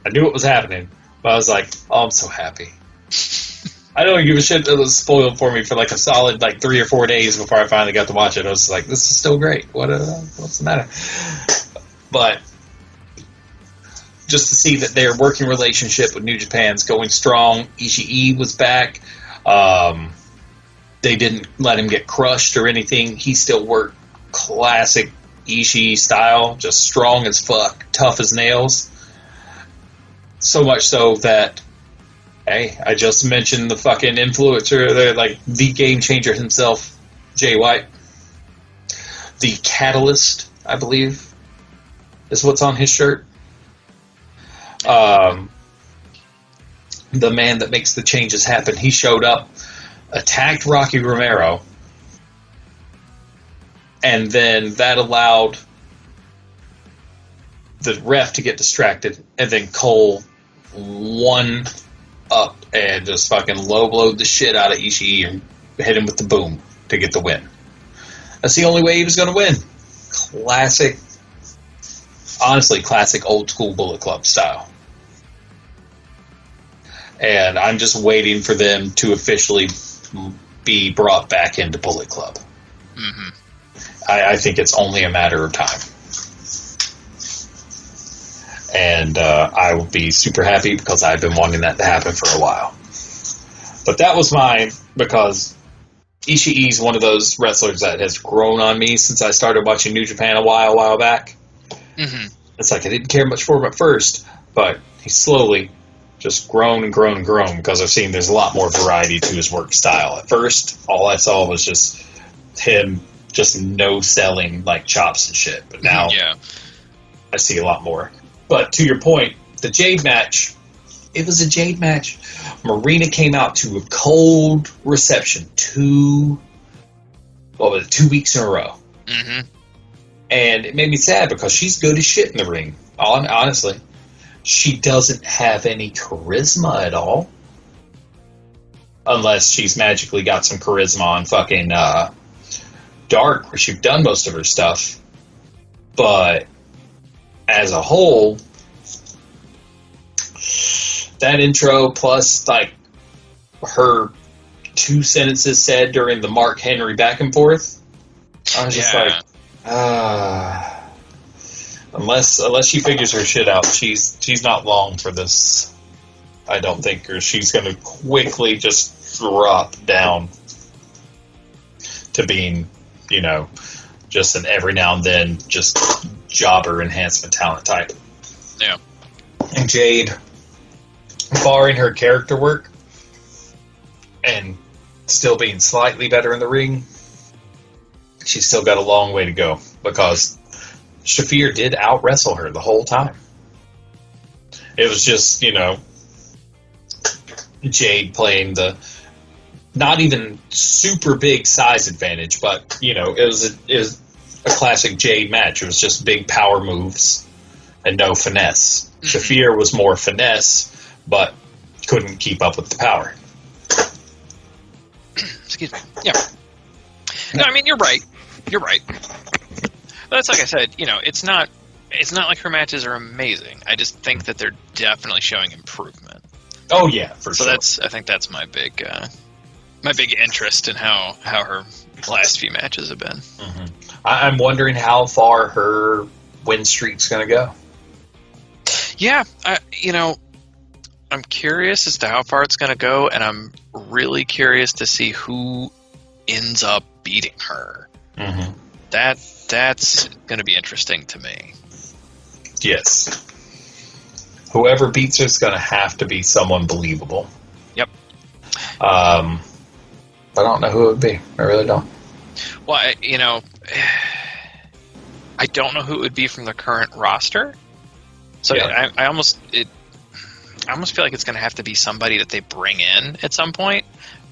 Speaker 1: I knew it was happening. But I was like, oh, I'm so happy. I don't give a shit that it was spoiled for me for like a solid 3 or 4 days before I finally got to watch it. I was like, this is still great. What's the matter? But just to see that their working relationship with New Japan's going strong. Ishii was back. They didn't let him get crushed or anything. He still worked classic Ishii style, just strong as fuck, tough as nails. So much so that, hey, I just mentioned the fucking influencer, the game changer himself, Jay White. The Catalyst, I believe, is what's on his shirt. The man that makes the changes happen. He showed up, attacked Rocky Romero, and then that allowed the ref to get distracted, and then Cole won up and just fucking low-blowed the shit out of Ishii and hit him with the boom to get the win. That's the only way he was going to win. Classic old-school Bullet Club style. And I'm just waiting for them to officially be brought back into Bullet Club. Mm-hmm. I think it's only a matter of time. And I will be super happy because I've been wanting that to happen for a while. But that was mine because Ishii's one of those wrestlers that has grown on me since I started watching New Japan a while back. Mm-hmm. It's like I didn't care much for him at first, but he's slowly just grown and grown and grown because I've seen there's a lot more variety to his work style. At first, all I saw was just him just no-selling chops and shit. But now I see a lot more. But to your point, the Jade match, it was a Jade match. Marina came out to a cold reception 2 weeks in a row. Mm-hmm. And it made me sad because she's good as shit in the ring, honestly. She doesn't have any charisma at all. Unless she's magically got some charisma on fucking Dark, where she'd done most of her stuff. But as a whole, that intro plus like her 2 sentences said during the Mark Henry back and forth, I was just like, unless she figures her shit out, she's not long for this. I don't think, or she's going to quickly just drop down to being, just an every now and then just jobber enhancement talent type.
Speaker 2: Yeah.
Speaker 1: And Jade, barring her character work and still being slightly better in the ring, she's still got a long way to go because Shafir did out-wrestle her the whole time. It was just, Jade playing the not even super big size advantage, but, it was a classic Jade match. It was just big power moves and no finesse. Mm-hmm. Shafir was more finesse, but couldn't keep up with the power.
Speaker 2: Excuse me. Yeah. No, I mean, you're right. You're right. But that's like I said, it's not like her matches are amazing. I just think that they're definitely showing improvement.
Speaker 1: Oh yeah, for sure.
Speaker 2: So I think that's my big interest in how her last few matches have been.
Speaker 1: Mm-hmm. I'm wondering how far her win streak's going to go.
Speaker 2: Yeah, I'm curious as to how far it's going to go, and I'm really curious to see who ends up beating her.
Speaker 1: Mm-hmm.
Speaker 2: That's going to be interesting to me.
Speaker 1: Yes. Whoever beats her is going to have to be someone believable.
Speaker 2: Yep.
Speaker 1: I don't know who it would be. I really don't.
Speaker 2: Well, I don't know who it would be from the current roster. So yeah. I almost feel like it's going to have to be somebody that they bring in at some point.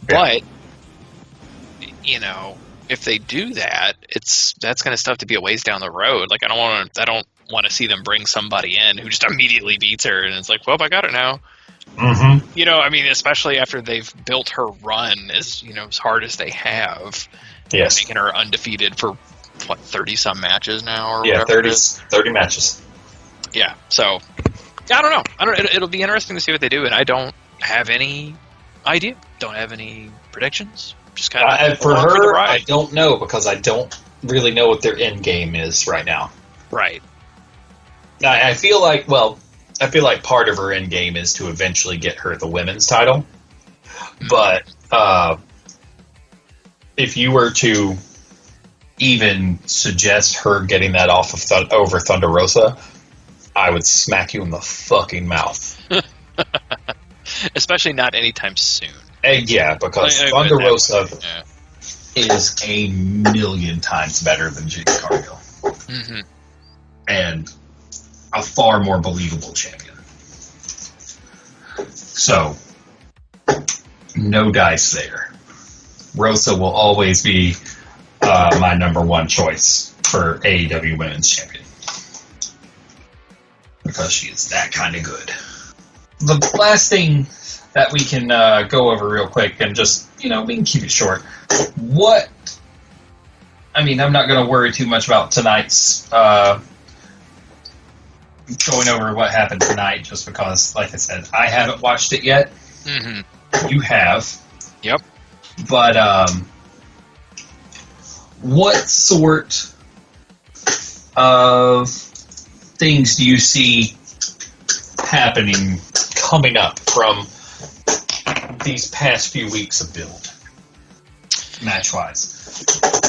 Speaker 2: Yeah. But if they do that, that's going to still have to be a ways down the road. Like I don't want to see them bring somebody in who just immediately beats her and it's like, well, I got it now.
Speaker 1: Mm-hmm.
Speaker 2: Especially after they've built her run as hard as they have.
Speaker 1: Yes.
Speaker 2: Making her undefeated for 30-some matches now, or
Speaker 1: yeah,
Speaker 2: whatever
Speaker 1: 30 matches.
Speaker 2: Yeah, so I don't know. It'll be interesting to see what they do, and I don't have any idea. Don't have any predictions. Just kind of
Speaker 1: for her, I don't know because I don't really know what their end game is right now.
Speaker 2: Right.
Speaker 1: I feel like part of her end game is to eventually get her the women's title, but if you were to even suggest her getting that off of over Thunder Rosa, I would smack you in the fucking mouth.
Speaker 2: Especially not anytime soon.
Speaker 1: Yeah, because Thunder Rosa is a million times better than Jade Cargill.
Speaker 2: Mm-hmm.
Speaker 1: And a far more believable champion. So, no dice there. Rosa will always be my number one choice for AEW Women's Champion. Because she is that kind of good. The last thing that we can go over real quick and just, we can keep it short. I'm not going to worry too much about tonight's going over what happened tonight just because, like I said, I haven't watched it yet.
Speaker 2: Mm-hmm.
Speaker 1: You have.
Speaker 2: Yep.
Speaker 1: But what sort of things do you see happening coming up from these past few weeks of build, match-wise?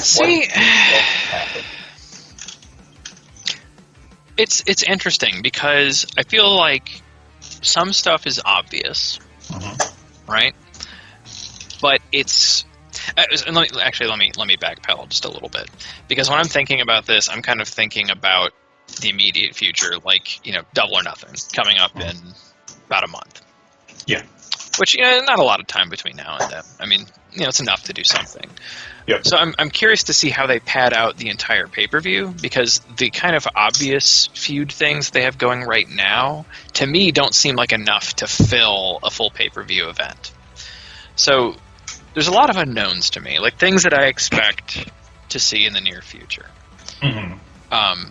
Speaker 2: See, it's interesting because I feel like some stuff is obvious, right? But it's and let me backpedal just a little bit, because when I'm thinking about this, I'm kind of thinking about the immediate future, like Double or Nothing coming up in about a month.
Speaker 1: Yeah,
Speaker 2: which not a lot of time between now and then. It's enough to do something.
Speaker 1: Yep.
Speaker 2: So I'm curious to see how they pad out the entire pay-per-view, because the kind of obvious feud things they have going right now, to me, don't seem like enough to fill a full pay-per-view event. So there's a lot of unknowns to me, like things that I expect to see in the near future.
Speaker 1: Mm-hmm.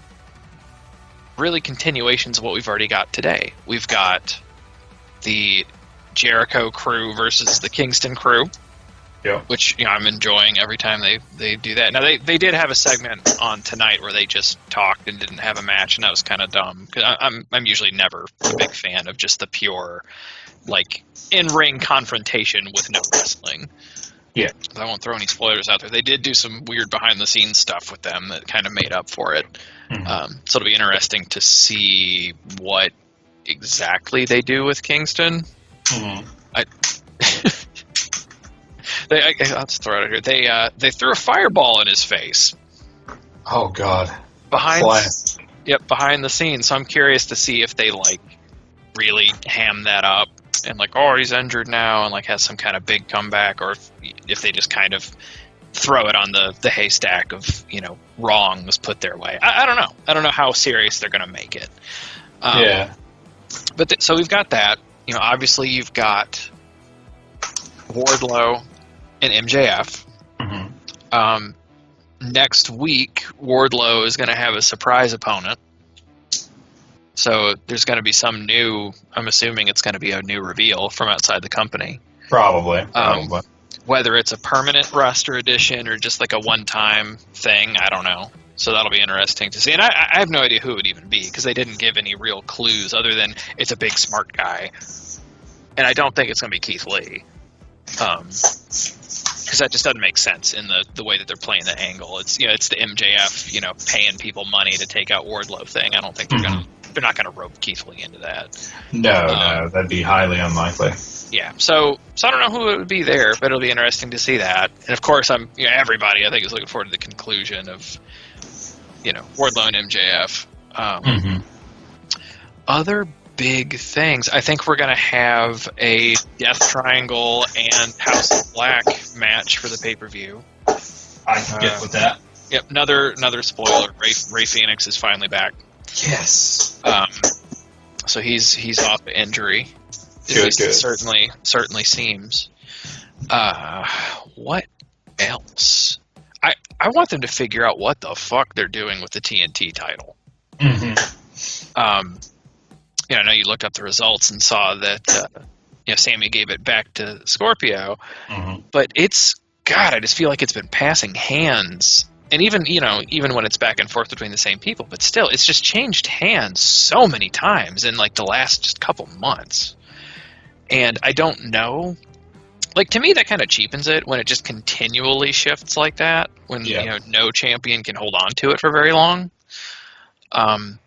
Speaker 2: Really continuations of what we've already got today. We've got the Jericho crew versus the Kingston crew, which I'm enjoying every time they do that. Now they did have a segment on tonight where they just talked and didn't have a match, and that was kind of dumb. 'Cause I'm usually never a big fan of just the pure like in-ring confrontation with no wrestling.
Speaker 1: Yeah,
Speaker 2: I won't throw any spoilers out there. They did do some weird behind-the-scenes stuff with them that kind of made up for it.
Speaker 1: Mm-hmm.
Speaker 2: So it'll be interesting to see what exactly they do with Kingston.
Speaker 1: Mm-hmm.
Speaker 2: I'll just throw it out here. They threw a fireball in his face.
Speaker 1: Oh God!
Speaker 2: Behind the scenes. So I'm curious to see if they like really ham that up and like, oh, he's injured now, and like has some kind of big comeback, or if they just kind of throw it on the haystack of wrongs put their way. I don't know. I don't know how serious they're going to make it. But so we've got that. Obviously you've got Wardlow and MJF.
Speaker 1: Mm-hmm.
Speaker 2: Next week, Wardlow is going to have a surprise opponent. So there's going to be some new, I'm assuming it's going to be a new reveal from outside the company.
Speaker 1: Probably.
Speaker 2: Whether it's a permanent roster addition or just like a one-time thing, I don't know. So that'll be interesting to see. And I have no idea who it would even be, because they didn't give any real clues other than it's a big smart guy. And I don't think it's going to be Keith Lee. Because that just doesn't make sense in the way that they're playing the angle. It's it's the MJF paying people money to take out Wardlow thing. I don't think they're not gonna rope Keith Lee into that.
Speaker 1: No, that'd be highly unlikely.
Speaker 2: Yeah, so I don't know who it would be there, but it'll be interesting to see that. And of course, everybody I think is looking forward to the conclusion of Wardlow and MJF. Other big things. I think we're going to have a Death Triangle and House of Black match for the pay-per-view.
Speaker 1: I can get with that.
Speaker 2: Yep, another spoiler. Ray Phoenix is finally back.
Speaker 1: Yes.
Speaker 2: So he's off the injury.
Speaker 1: Good.
Speaker 2: It certainly seems. What else? I want them to figure out what the fuck they're doing with the TNT title.
Speaker 1: Mm-hmm.
Speaker 2: I know you looked up the results and saw that Sammy gave it back to Scorpio, but I just feel like it's been passing hands, and even when it's back and forth between the same people, but still, it's just changed hands so many times in like the last just couple months, and I don't know. Like, to me, that kind of cheapens it when it just continually shifts like that, when no champion can hold on to it for very long. And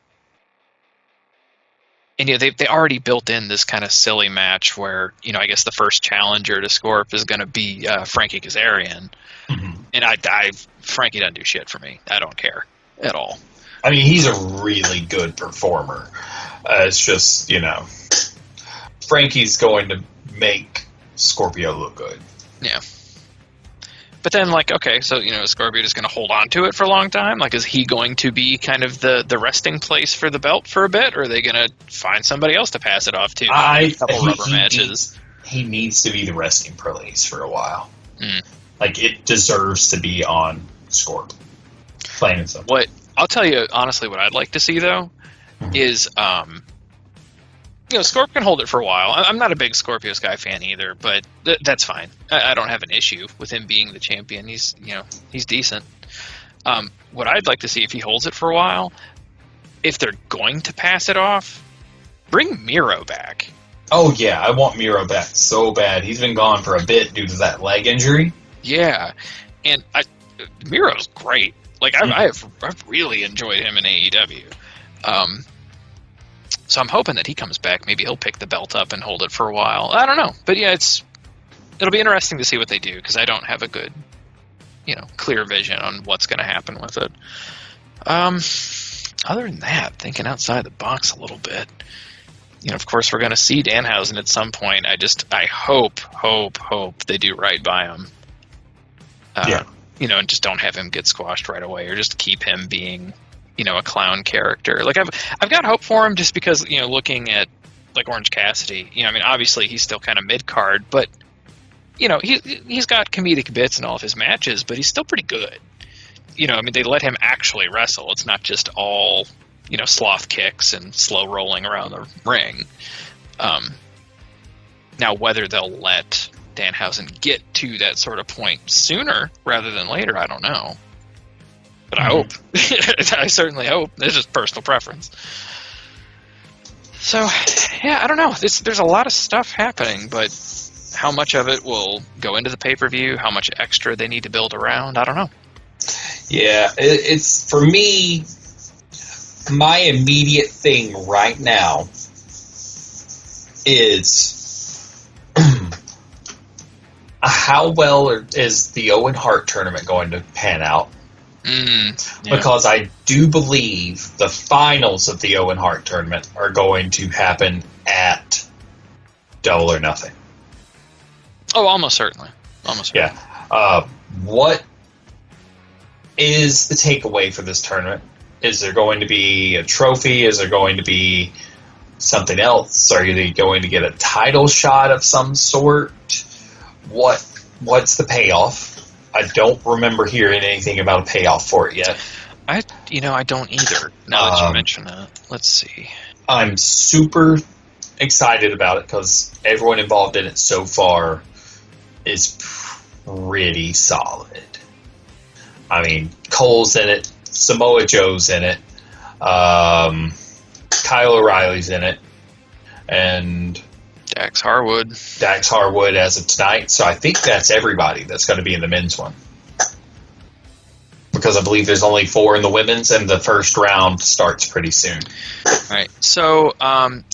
Speaker 2: they already built in this kind of silly match where I guess the first challenger to Scorp is going to be Frankie Kazarian, and Frankie doesn't do shit for me. I don't care at all.
Speaker 1: I mean, he's a really good performer. It's just Frankie's going to make Scorpio look good. Yeah.
Speaker 2: But then, is Scorpio just going to hold on to it for a long time? Like, is he going to be kind of the resting place for the belt for a bit, or are they going to find somebody else to pass it off to? A couple rubber matches.
Speaker 1: He needs to be the resting place for a while. Like, it deserves to be on Scorp. Plain and simple.
Speaker 2: I'll tell you, honestly, what I'd like to see, though, is... Scorp can hold it for a while. I'm not a big Scorpio Sky fan either, but that's fine. I don't have an issue with him being the champion. He's decent. What I'd like to see, if he holds it for a while, if they're going to pass it off, bring Miro back.
Speaker 1: Oh yeah, I want Miro back so bad. He's been gone for a bit due to that leg injury.
Speaker 2: Yeah, and Miro's great. Like I've really enjoyed him in AEW. So I'm hoping that he comes back. Maybe he'll pick the belt up and hold it for a while. I don't know. But yeah, it'll be interesting to see what they do, because I don't have a good, clear vision on what's going to happen with it. Other than that, thinking outside the box a little bit, of course we're going to see Danhausen at some point. I hope they do right by him. And just don't have him get squashed right away, or just keep him being... a clown character. Like I've got hope for him, just because looking at like Orange Cassidy, obviously he's still kind of mid card, but he's got comedic bits in all of his matches, but he's still pretty good. they let him actually wrestle. It's not just all, sloth kicks and slow rolling around the ring. Now, whether they'll let Danhausen get to that sort of point sooner rather than later, I don't know. But I hope. I certainly hope. It's just personal preference. So, yeah, I don't know. There's a lot of stuff happening, but how much of it will go into the pay-per-view, how much extra they need to build around, I don't know.
Speaker 1: Yeah, it's, for me, my immediate thing right now is how well is the Owen Hart tournament going to pan out?
Speaker 2: Yeah.
Speaker 1: Because I do believe the finals of the Owen Hart tournament are going to happen at Double or Nothing.
Speaker 2: Oh, almost certainly.
Speaker 1: Yeah. What is the takeaway for this tournament? Is there going to be a trophy? Is there going to be something else? Are they going to get a title shot of some sort? What's the payoff? I don't remember hearing anything about a payoff for it yet.
Speaker 2: I don't either, now that you mention it. Let's see.
Speaker 1: I'm super excited about it because everyone involved in it so far is pretty solid. I mean, Cole's in it, Samoa Joe's in it, Kyle O'Reilly's in it, and
Speaker 2: Dax Harwood
Speaker 1: as of tonight. So I think that's everybody that's going to be in the men's one. Because I believe there's only 4 in the women's, and the first round starts pretty soon.
Speaker 2: All right. So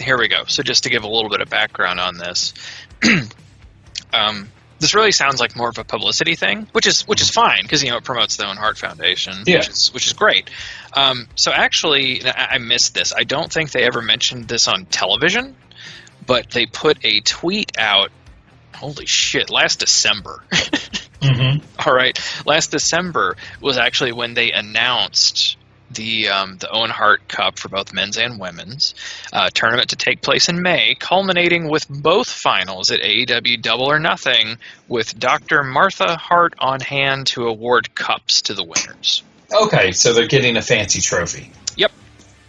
Speaker 2: here we go. So just to give a little bit of background on this, this really sounds like more of a publicity thing, which is fine because it promotes the Owen Hart Foundation, which is great. So actually, I missed this. I don't think they ever mentioned this on television, but they put a tweet out. Holy shit! Last December. All right, last December was actually when they announced the Owen Hart Cup for both men's and women's tournament to take place in May, culminating with both finals at AEW Double or Nothing, with Dr. Martha Hart on hand to award cups to the winners.
Speaker 1: Okay, so they're getting a fancy trophy.
Speaker 2: Yep.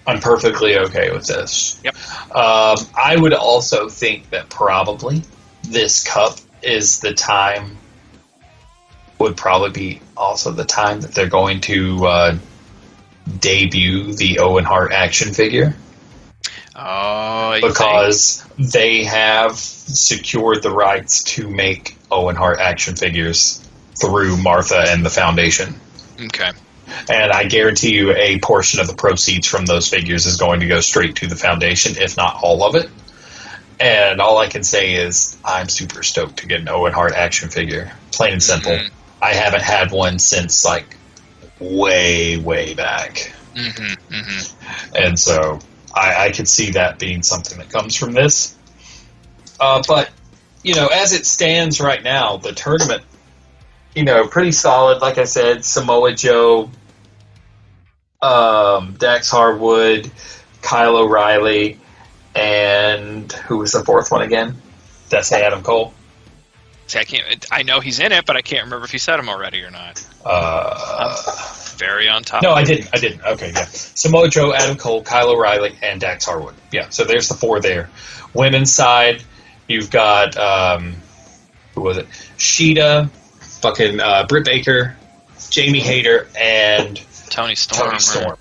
Speaker 1: I'm perfectly okay with this.
Speaker 2: Yep.
Speaker 1: I would also think that probably this cup is the time, would probably be also the time that they're going to debut the Owen Hart action figure.
Speaker 2: Oh,
Speaker 1: because they have secured the rights to make Owen Hart action figures through Martha and the Foundation.
Speaker 2: Okay.
Speaker 1: And I guarantee you a portion of the proceeds from those figures is going to go straight to the Foundation, if not all of it. And all I can say is I'm super stoked to get an Owen Hart action figure. Plain and simple. Mm-hmm. I haven't had one since, way, way back.
Speaker 2: Mm-hmm. Mm-hmm.
Speaker 1: And so I could see that being something that comes from this. But, as it stands right now, the tournament, pretty solid. Like I said, Samoa Joe, Dax Harwood, Kyle O'Reilly, and who was the fourth one again? That's Adam Cole.
Speaker 2: See, I know he's in it, but I can't remember if you said him already or not. I'm very on top.
Speaker 1: No, I didn't. Okay, yeah. Samoa Joe, Adam Cole, Kyle O'Reilly, and Dax Harwood. Yeah, so there's the 4 there. Women's side, you've got, who was it? Sheeta, fucking Britt Baker, Jamie Hayter, and
Speaker 2: Tony Storm.
Speaker 1: Right?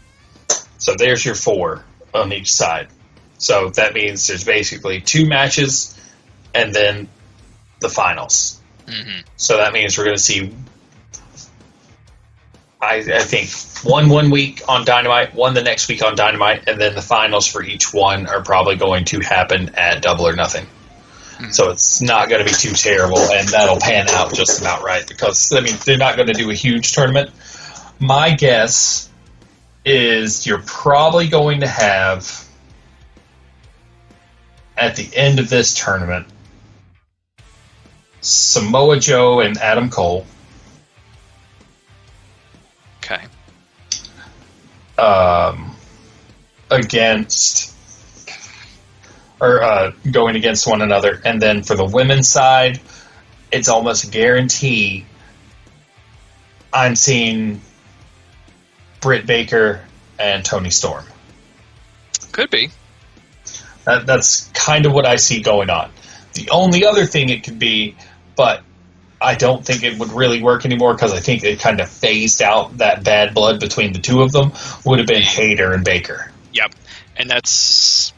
Speaker 1: So there's your 4 on each side. So that means there's basically 2 matches and then the finals.
Speaker 2: Mm-hmm.
Speaker 1: So that means we're going to see, I think, one week on Dynamite, one the next week on Dynamite, and then the finals for each one are probably going to happen at Double or Nothing.
Speaker 2: Mm-hmm.
Speaker 1: So it's not going to be too terrible, and that'll pan out just about right because, they're not going to do a huge tournament. My guess is you're probably going to have, at the end of this tournament, Samoa Joe and Adam Cole.
Speaker 2: Okay.
Speaker 1: Going against one another. And then for the women's side, it's almost a guarantee I'm seeing Britt Baker and Toni Storm.
Speaker 2: Could be.
Speaker 1: That's kind of what I see going on. The only other thing it could be, but I don't think it would really work anymore because I think it kind of phased out that bad blood between the two of them, would have been Hayter and Baker.
Speaker 2: Yep. And that's...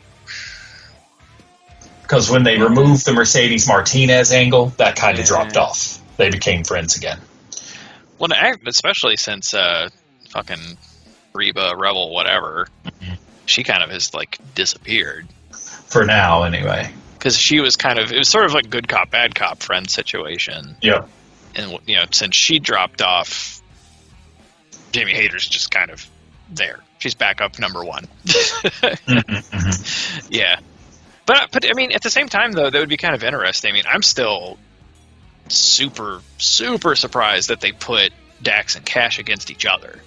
Speaker 1: Because when they removed the Mercedes Martinez angle, that kind of dropped off. They became friends again.
Speaker 2: Well, especially since fucking Reba, Rebel, whatever, she kind of has, like, disappeared.
Speaker 1: For now, anyway.
Speaker 2: Because she was kind of... It was sort of like good cop, bad cop friend situation.
Speaker 1: Yeah.
Speaker 2: And, you know, since she dropped off, Jamie Hayter's just kind of there. She's back up number one. Yeah. But, I mean, at the same time, though, that would be kind of interesting. I mean, I'm still super, super surprised that they put Dax and Cash against each other.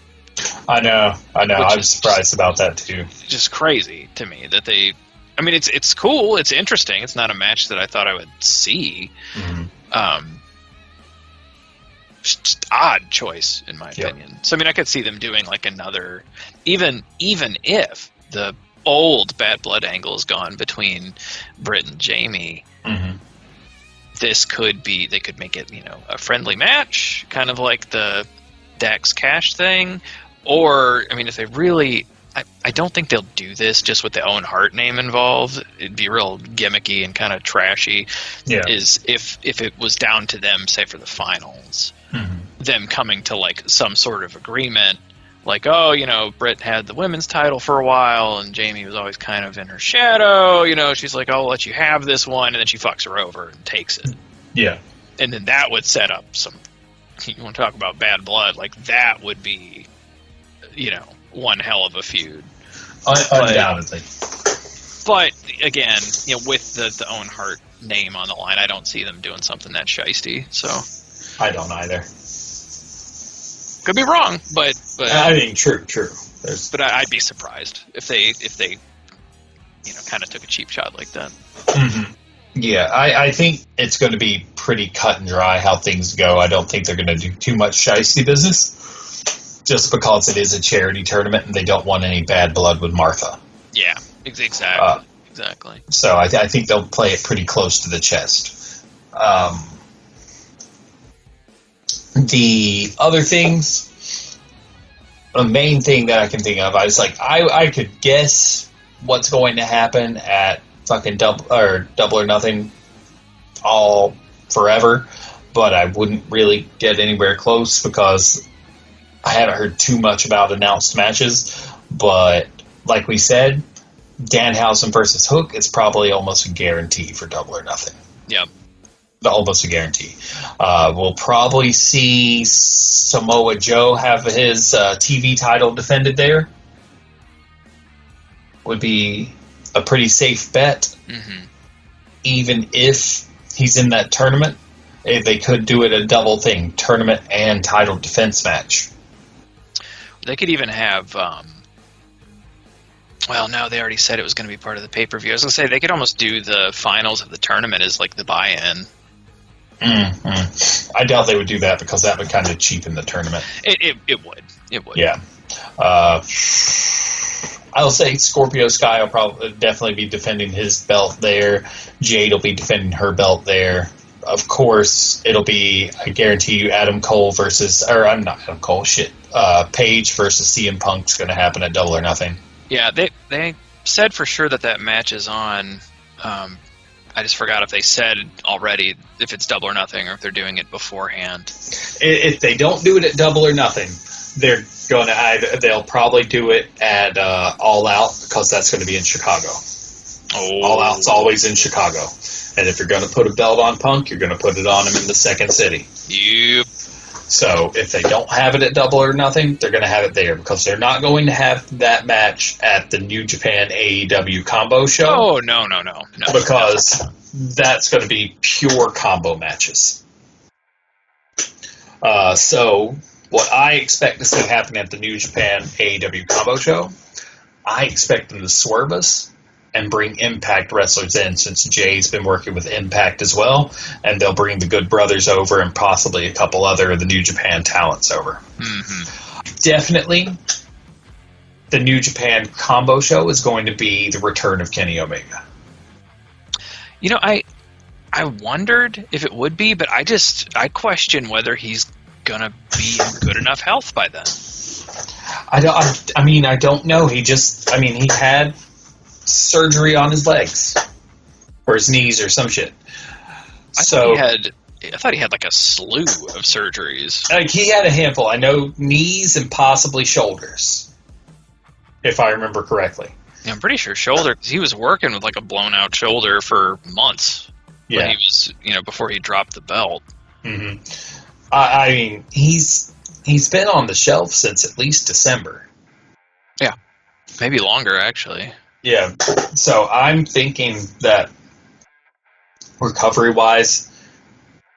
Speaker 1: I know. I'm surprised about that, too.
Speaker 2: Just crazy to me that they... I mean, it's cool. It's interesting. It's not a match that I thought I would see. Just odd choice, in my opinion. So, I mean, I could see them doing, like, another... Even if the old Bad Blood angle is gone between Britt and Jamie, this could be... They could make it, you know, a friendly match, kind of like the Dax Cash thing. Or, I mean, if they really... I don't think they'll do this just with the Owen Hart name involved. It'd be real gimmicky and kind of trashy. Yeah. Is if it was down to them, say for the finals, them coming to like some sort of agreement, like, oh, you know, Britt had the women's title for a while, and Jamie was always kind of in her shadow. You know, she's like, I'll let you have this one, and then she fucks her over and takes it. Yeah. And then that would set up some. You want to talk about bad blood? Like that would be, you know, one hell of a feud. Undoubtedly. But again, you know, with the Owen Hart name on the line, I don't see them doing something that shiesty. So
Speaker 1: I don't either.
Speaker 2: Could be wrong, but
Speaker 1: I mean, true.
Speaker 2: But I'd be surprised if they you know kind of took a cheap shot like that.
Speaker 1: Yeah, I think it's going to be pretty cut and dry how things go. I don't think they're going to do too much shiesty business. Just because it is a charity tournament and they don't want any bad blood with Martha. Yeah, exactly. So I think they'll play it pretty close to the chest. The other things, the main thing that I can think of, I was like, I could guess what's going to happen at fucking Double or Nothing all forever, but I wouldn't really get anywhere close because I haven't heard too much about announced matches, but like we said, Danhausen versus Hook is probably almost a guarantee for Double or Nothing. Yep. Almost a guarantee. We'll probably see Samoa Joe have his TV title defended there. Would be a pretty safe bet. Even if he's in that tournament, they could do it a double thing, tournament and title defense match.
Speaker 2: They could even have, well, no, they already said it was going to be part of the pay-per-view. I was going to say, they could almost do the finals of the tournament as, like, the buy-in.
Speaker 1: I doubt they would do that because that would kind of cheapen the tournament.
Speaker 2: It would. It would.
Speaker 1: Yeah. I'll say Scorpio Sky will definitely be defending his belt there. Jade will be defending her belt there. Of course, it'll be, I guarantee you, Adam Cole versus, or I'm not Adam Cole, Paige versus CM Punk's going to happen at Double or Nothing. Yeah,
Speaker 2: they said for sure that match is on. I just forgot if they said already if it's Double or Nothing or if they're doing it beforehand.
Speaker 1: If they don't do it at Double or Nothing, they'll probably do it at All Out because that's going to be in Chicago. All Out's always in Chicago. And if you're going to put a belt on Punk, you're going to put it on him in the second city. Yep. So if they don't have it at Double or Nothing, they're going to have it there because they're not going to have that match at the New Japan AEW combo show.
Speaker 2: Oh, no.
Speaker 1: Because that's going to be pure combo matches. So what I expect to see happen at the New Japan AEW combo show, I expect them to swerve us and bring Impact wrestlers in since Jay's been working with Impact as well, and they'll bring the Good Brothers over and possibly a couple other of the New Japan talents over. Definitely, the New Japan combo show is going to be the return of Kenny Omega.
Speaker 2: You know, I wondered if it would be, but I question whether he's gonna be in good enough health by then.
Speaker 1: I don't know. He had surgery on his legs or his knees or some shit.
Speaker 2: I thought he had like a slew of surgeries.
Speaker 1: Like he had a handful. I know knees and possibly shoulders, if I remember correctly.
Speaker 2: Yeah, I'm pretty sure shoulder. 'Cause he was working with like a blown out shoulder for months.
Speaker 1: Yeah,
Speaker 2: when he was, before he dropped the belt.
Speaker 1: Mm-hmm. I mean, he's been on the shelf since at least December.
Speaker 2: Yeah, maybe longer actually.
Speaker 1: Yeah, so I'm thinking that recovery-wise,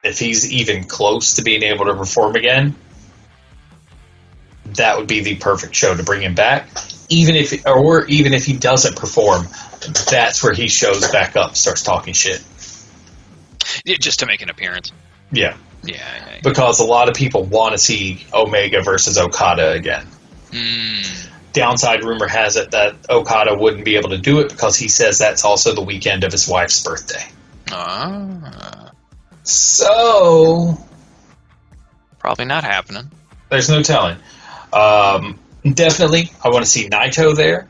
Speaker 1: if he's even close to being able to perform again, that would be the perfect show to bring him back. Even if he doesn't perform, that's where he shows back up, starts talking shit.
Speaker 2: Yeah, just to make an appearance.
Speaker 1: Yeah.
Speaker 2: Yeah.
Speaker 1: Because a lot of people want to see Omega versus Okada again. Downside rumor has it that Okada wouldn't be able to do it because he says that's also the weekend of his wife's birthday. So
Speaker 2: probably not happening.
Speaker 1: There's no telling. Definitely, I want to see Naito there.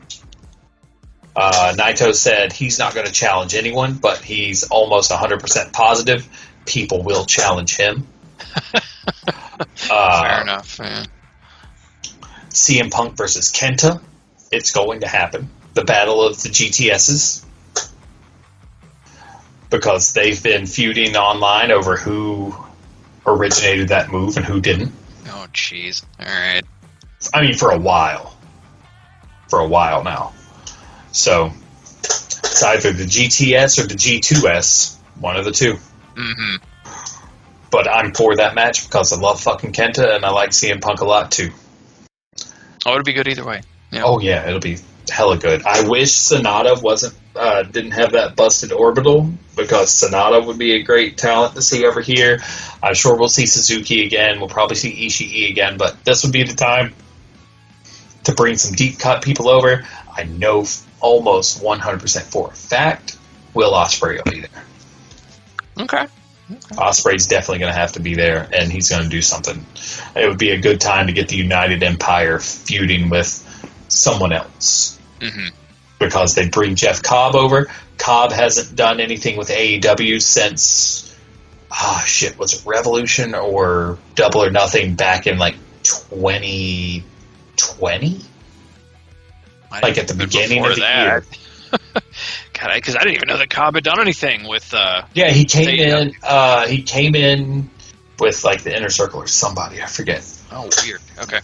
Speaker 1: Naito said he's not going to challenge anyone, but he's almost 100% positive people will challenge him.
Speaker 2: Fair enough, man.
Speaker 1: CM Punk versus Kenta. It's going to happen. The battle of the GTSs. Because they've been feuding online over who originated that move and who didn't.
Speaker 2: Oh, jeez. All right.
Speaker 1: I mean, for a while. For a while now. So, it's either the GTS or the G2S. One of the two.
Speaker 2: Mm-hmm.
Speaker 1: But I'm for that match because I love fucking Kenta and I like CM Punk a lot too.
Speaker 2: Oh, it'll be good either way.
Speaker 1: Yeah. Oh yeah, it'll be hella good. I wish Sonata didn't have that busted orbital because Sonata would be a great talent to see over here. I'm sure we'll see Suzuki again. We'll probably see Ishii again, but this would be the time to bring some deep cut people over. I know almost 100% for a fact Will Ospreay will be there.
Speaker 2: Okay.
Speaker 1: Ospreay's definitely going to have to be there, and he's going to do something. It would be a good time to get the United Empire feuding with someone else.
Speaker 2: Mm-hmm.
Speaker 1: Because they bring Jeff Cobb over. Cobb hasn't done anything with AEW since, was it Revolution or Double or Nothing back in like 2020? Like at the beginning of the year.
Speaker 2: God, because I didn't even know that Cobb had done anything with.
Speaker 1: Yeah, he came in. He came in with like the Inner Circle or somebody. I forget.
Speaker 2: Oh, weird. Okay.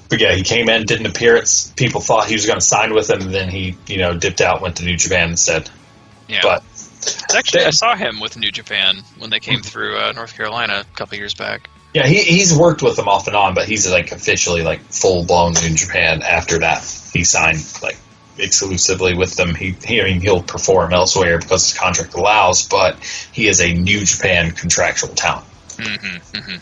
Speaker 1: But yeah, he came in, did an appearance. People thought he was going to sign with them, and then he, dipped out, went to New Japan instead.
Speaker 2: Yeah.
Speaker 1: But
Speaker 2: actually, I saw him with New Japan when they came through North Carolina a couple years back.
Speaker 1: Yeah, he's worked with them off and on, but he's like officially like full blown New Japan after that. He signed like exclusively with them. He'll perform elsewhere because his contract allows, but he is a New Japan contractual talent.
Speaker 2: Mm-hmm, mm-hmm.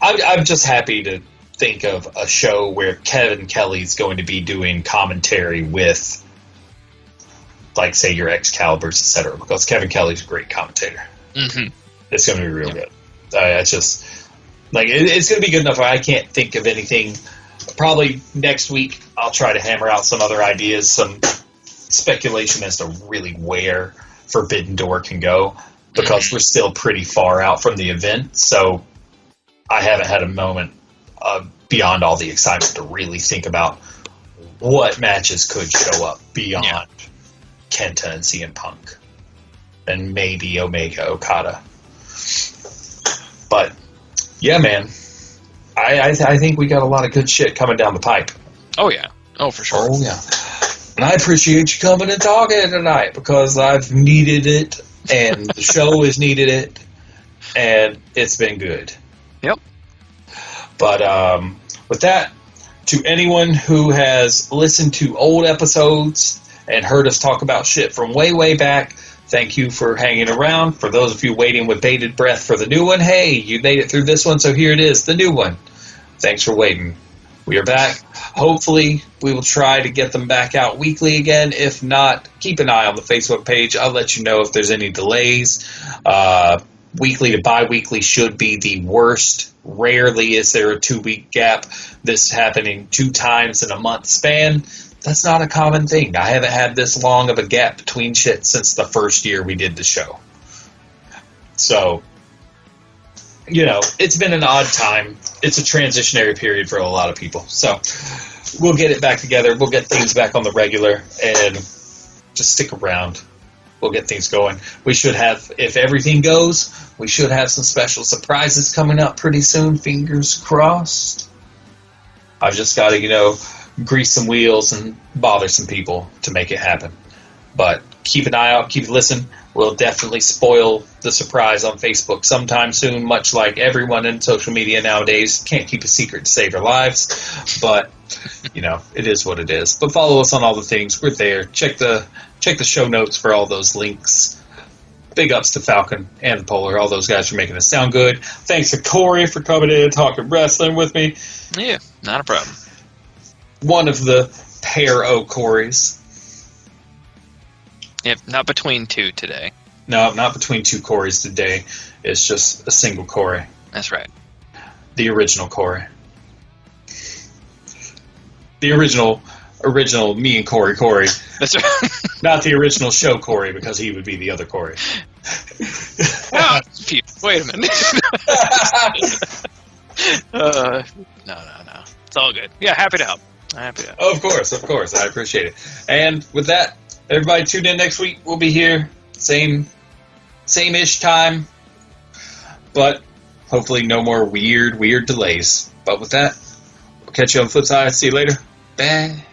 Speaker 1: I'm just happy to think of a show where Kevin Kelly's going to be doing commentary with, like, say, your Excaliburs, etc., because Kevin Kelly's a great commentator.
Speaker 2: Mm-hmm.
Speaker 1: It's going to be real good. It's just, like, it's going to be good enough. I can't think of anything. Probably next week I'll try to hammer out some other ideas, some speculation as to really where Forbidden Door can go, because we're still pretty far out from the event, so I haven't had a moment beyond all the excitement to really think about what matches could show up beyond Kenta and CM Punk and maybe Omega Okada. But yeah, man, I think we got a lot of good shit coming down the pipe.
Speaker 2: Oh yeah, oh for sure.
Speaker 1: Oh yeah, and I appreciate you coming and talking tonight because I've needed it and the show has needed it and it's been good.
Speaker 2: Yep.
Speaker 1: But with that, to anyone who has listened to old episodes and heard us talk about shit from way, way back, thank you for hanging around. For those of you waiting with bated breath for the new one, hey, you made it through this one, so here it is, the new one. Thanks for waiting. We are back. Hopefully, we will try to get them back out weekly again. If not, keep an eye on the Facebook page. I'll let you know if there's any delays. Weekly to bi-weekly should be the worst. Rarely is there a 2-week gap. This happening 2 times in a month span. That's not a common thing. I haven't had this long of a gap between shit since the first year we did the show. So, it's been an odd time. It's a transitionary period for a lot of people. So, we'll get it back together. We'll get things back on the regular and just stick around. We'll get things going. We should have, if everything goes, we should have some special surprises coming up pretty soon. Fingers crossed. I've just got to, grease some wheels and bother some people to make it happen. But keep an eye out, keep listening. We'll definitely spoil the surprise on Facebook sometime soon, much like everyone in social media nowadays can't keep a secret to save their lives. But, it is what it is. But follow us on all the things. We're there. Check the show notes for all those links. Big ups to Falcon and the Polar. All those guys for making us sound good. Thanks to Corey for coming in and talking wrestling with me.
Speaker 2: Yeah, not a problem.
Speaker 1: One of the pair o' Corys.
Speaker 2: Yep, not between 2 today.
Speaker 1: No, not between 2 Corys today. It's just a single Corey.
Speaker 2: That's right.
Speaker 1: The original Corey. The original me and Corey.
Speaker 2: That's right.
Speaker 1: Not the original show Corey, because he would be the other Corey.
Speaker 2: Oh, wait a minute. No. It's all good. Yeah, happy to help.
Speaker 1: Of course. I appreciate it. And with that, everybody tune in next week. We'll be here. Same-ish time. But hopefully no more weird delays. But with that, we'll catch you on the flip side. See you later. Bye.